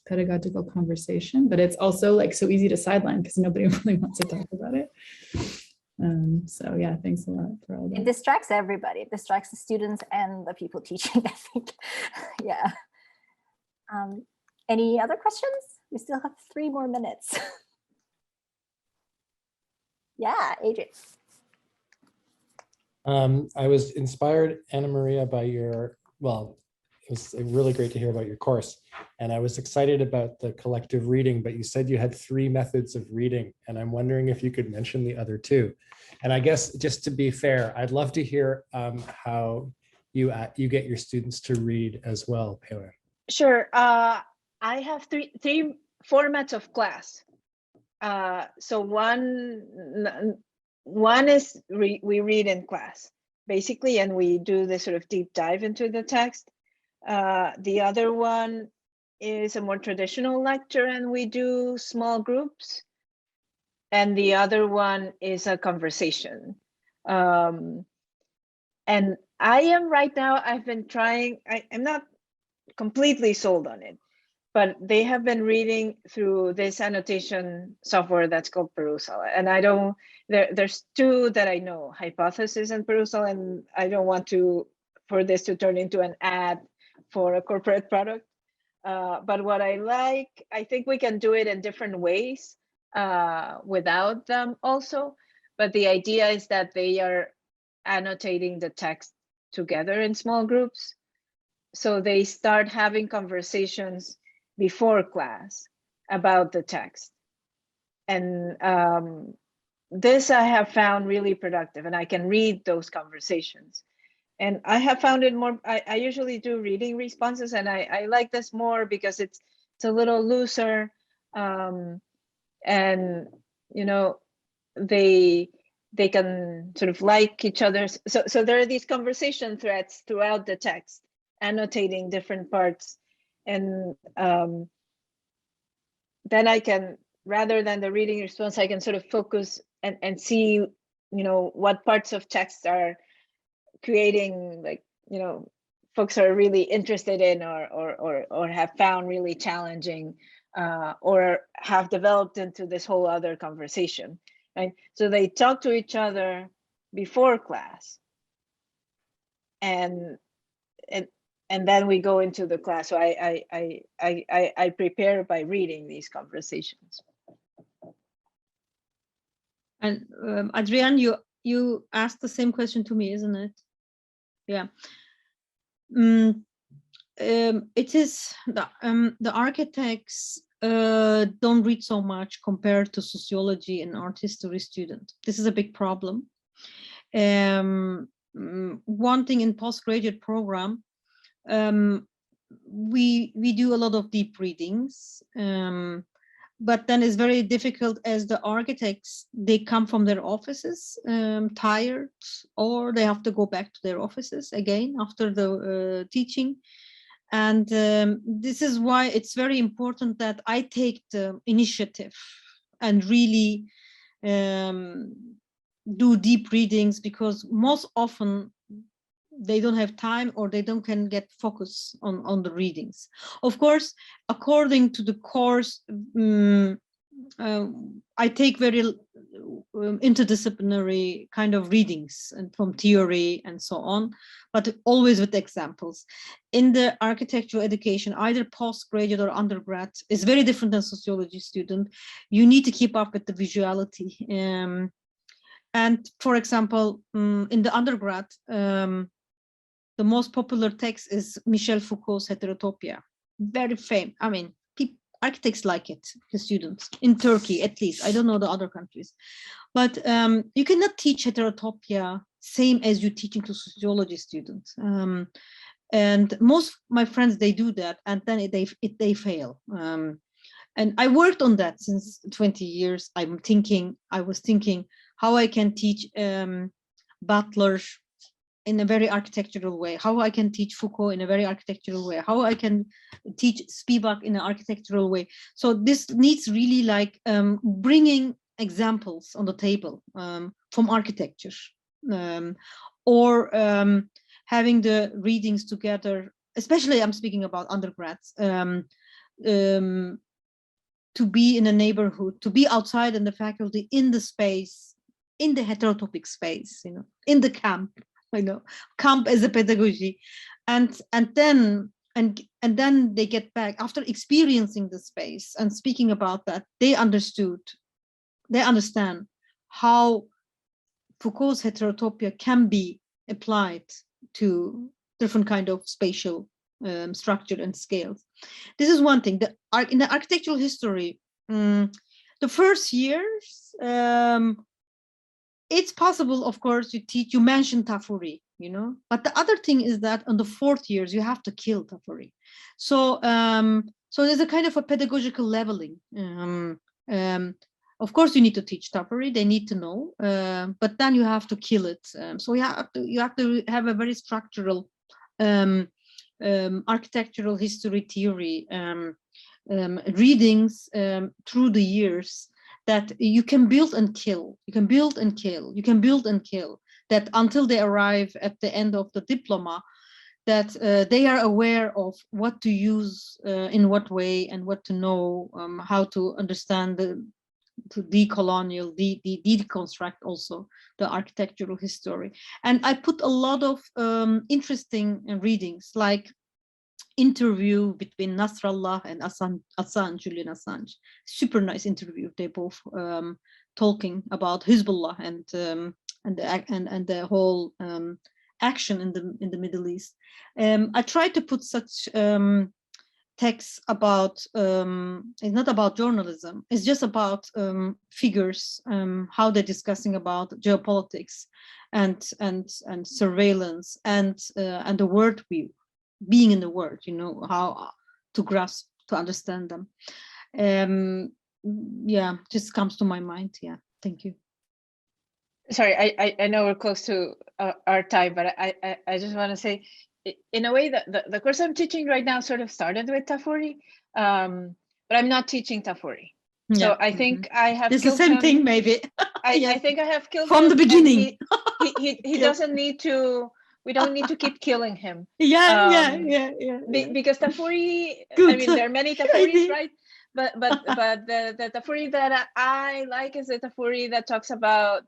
pedagogical conversation, but it's also like so easy to sideline because nobody really wants to talk about it. So yeah, thanks a lot for all that. It distracts everybody. It distracts the students and the people teaching, I think. Yeah. Any other questions? We still have 3 more minutes. Yeah, Adrian. I was inspired, Anna Maria, by your, well, it was really great to hear about your course. And I was excited about the collective reading, but you said you had 3 methods of reading. And I'm wondering if you could mention the other 2. And I guess just to be fair, I'd love to hear how you get your students to read as well, Pelin. Sure. I have three formats of class. So one is we read in class, basically, and we do this sort of deep dive into the text. The other one is a more traditional lecture, and we do small groups. And the other one is a conversation. And I am right now, I've been trying, I'm not completely sold on it, but they have been reading through this annotation software that's called Perusal. And I don't, there's 2 that I know, Hypothesis and Perusal, and I don't want for this to turn into an ad for a corporate product. But what I like, I think we can do it in different ways without them also. But the idea is that they are annotating the text together in small groups. So they start having conversations before class about the text. And this I have found really productive, and I can read those conversations. And I have found it more, I usually do reading responses, and I like this more because it's a little looser. And, you know, they can sort of like each other's. So there are these conversation threads throughout the text, annotating different parts. And then I can, rather than the reading response, I can sort of focus and see, you know, what parts of text are creating, like, you know, folks are really interested in or have found really challenging, or have developed into this whole other conversation, right? So they talk to each other before class, and then we go into the class. So I prepare by reading these conversations. And Adrian, you asked the same question to me, isn't it? Yeah. It is the architects don't read so much compared to sociology and art history student. This is a big problem. One thing in postgraduate program, we do a lot of deep readings, but then it's very difficult as the architects, they come from their offices tired, or they have to go back to their offices again after the teaching. And this is why it's very important that I take the initiative and really do deep readings, because most often they don't have time, or they can get focus on the readings. Of course, according to the course, I take very interdisciplinary kind of readings, and from theory and so on, but always with examples. In the architectural education, either postgraduate or undergrad, is very different than sociology student. You need to keep up with the visuality. And for example, in the undergrad, the most popular text is Michel Foucault's Heterotopia. Very famous. I mean, architects like it, the students, in Turkey at least. I don't know the other countries. But you cannot teach Heterotopia same as you teaching to sociology students. And most of my friends, they do that, and then they fail. And I worked on that since 20 years. I was thinking how I can teach Butler in a very architectural way, how I can teach Foucault in a very architectural way, how I can teach Spivak in an architectural way. So this needs really like bringing examples on the table from architecture, or having the readings together, especially I'm speaking about undergrads, to be in a neighborhood, to be outside in the faculty, in the space, in the heterotopic space, you know, in the camp, you know, camp as a pedagogy, and then they get back after experiencing the space and speaking about that. They understand how Foucault's heterotopia can be applied to different kind of spatial structure and scales. This is one thing. In the architectural history, the first years, it's possible, of course, you mentioned Tafuri, you know, but the other thing is that on the fourth years, you have to kill Tafuri. So there's a kind of a pedagogical leveling. Of course, you need to teach Tafuri, they need to know, but then you have to kill it. So you have to have a very structural architectural history theory readings through the years, that you can build and kill, you can build and kill, you can build and kill, that until they arrive at the end of the diploma, that they are aware of what to use in what way, and what to know, how to understand to decolonial, deconstruct also the architectural history. And I put a lot of interesting readings, like interview between Nasrallah and Julia Nakanishi. Super nice interview. They both talking about Hezbollah and the whole action in the Middle East. I tried to put such texts about, it's not about journalism, it's just about figures, how they're discussing about geopolitics and surveillance and the word being in the word, you know, how to grasp, to understand them. Yeah, just comes to my mind. Yeah, thank you. Sorry, I know we're close to our time, but I just want to say, in a way, that the course I'm teaching right now sort of started with Tafuri, but I'm not teaching Tafuri. So yeah. I think I have. It's the same him. Thing, maybe. I think I have killed from him the beginning. He doesn't need to. We don't need to keep killing him. Yeah. Because Tafuri, Good. I mean, there are many Tafuris, right? But the Tafuri that I like is the Tafuri that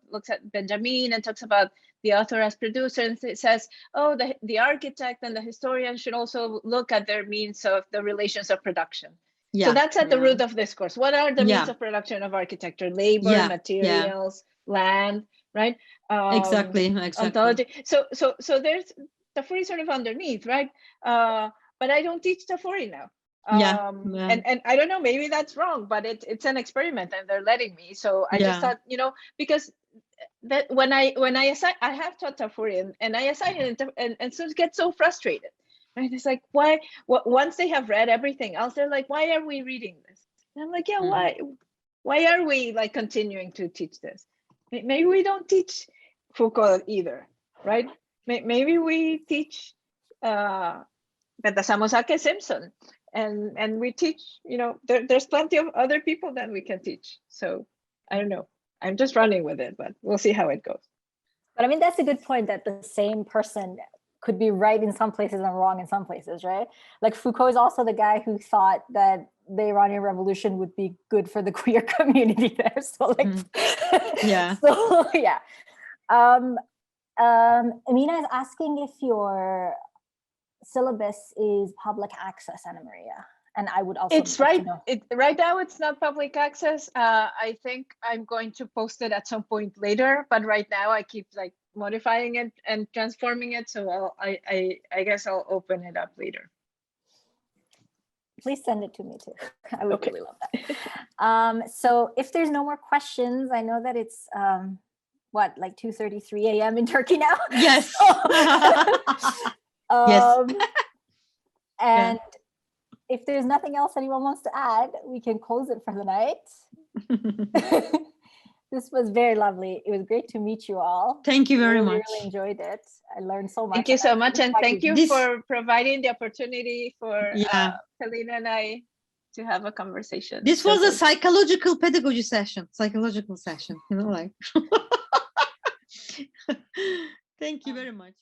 looks at Benjamin and talks about the author as producer, and it says, oh, the architect and the historian should also look at their means of the relations of production. Yeah, so that's at the root of this course. What are the means of production of architecture? Labor, materials, land, right? Exactly. Ontology. So there's Tafuri sort of underneath, right? But I don't teach Tafuri now. And I don't know, maybe that's wrong, but it's an experiment and they're letting me. So I just thought, you know, because that when I assign, I have taught Tafuri and I assign it and so get so frustrated. Right? It's like, why? Once they have read everything else, they're like, why are we reading this? And I'm like, yeah, why are we like continuing to teach this? Maybe we don't teach Foucault either, right? Maybe we teach Betasamosake Simpson, and we teach, you know, there's plenty of other people that we can teach. So I don't know. I'm just running with it, but we'll see how it goes. But I mean, that's a good point, that the same person could be right in some places and wrong in some places, right? Like Foucault is also the guy who thought that the Iranian Revolution would be good for the queer community there. So like, So yeah. Amina is asking if your syllabus is public access, Anna Maria. And I would also. It's right. Right now, it's not public access. I think I'm going to post it at some point later. But right now, I keep like modifying it and transforming it. So I guess I'll open it up later. Please send it to me too. I would really love that. So if there's no more questions, I know that it's what, like 2:33 a.m. in Turkey now. Yes. Yes. And if there's nothing else anyone wants to add, we can close it for the night. This was very lovely. It was great to meet you all. Thank you very much. I really enjoyed it. I learned so much. Thank you so much. And thank you for providing the opportunity for Pelin and I to have a conversation. This So was a good. psychological pedagogy session, like. Thank you very much.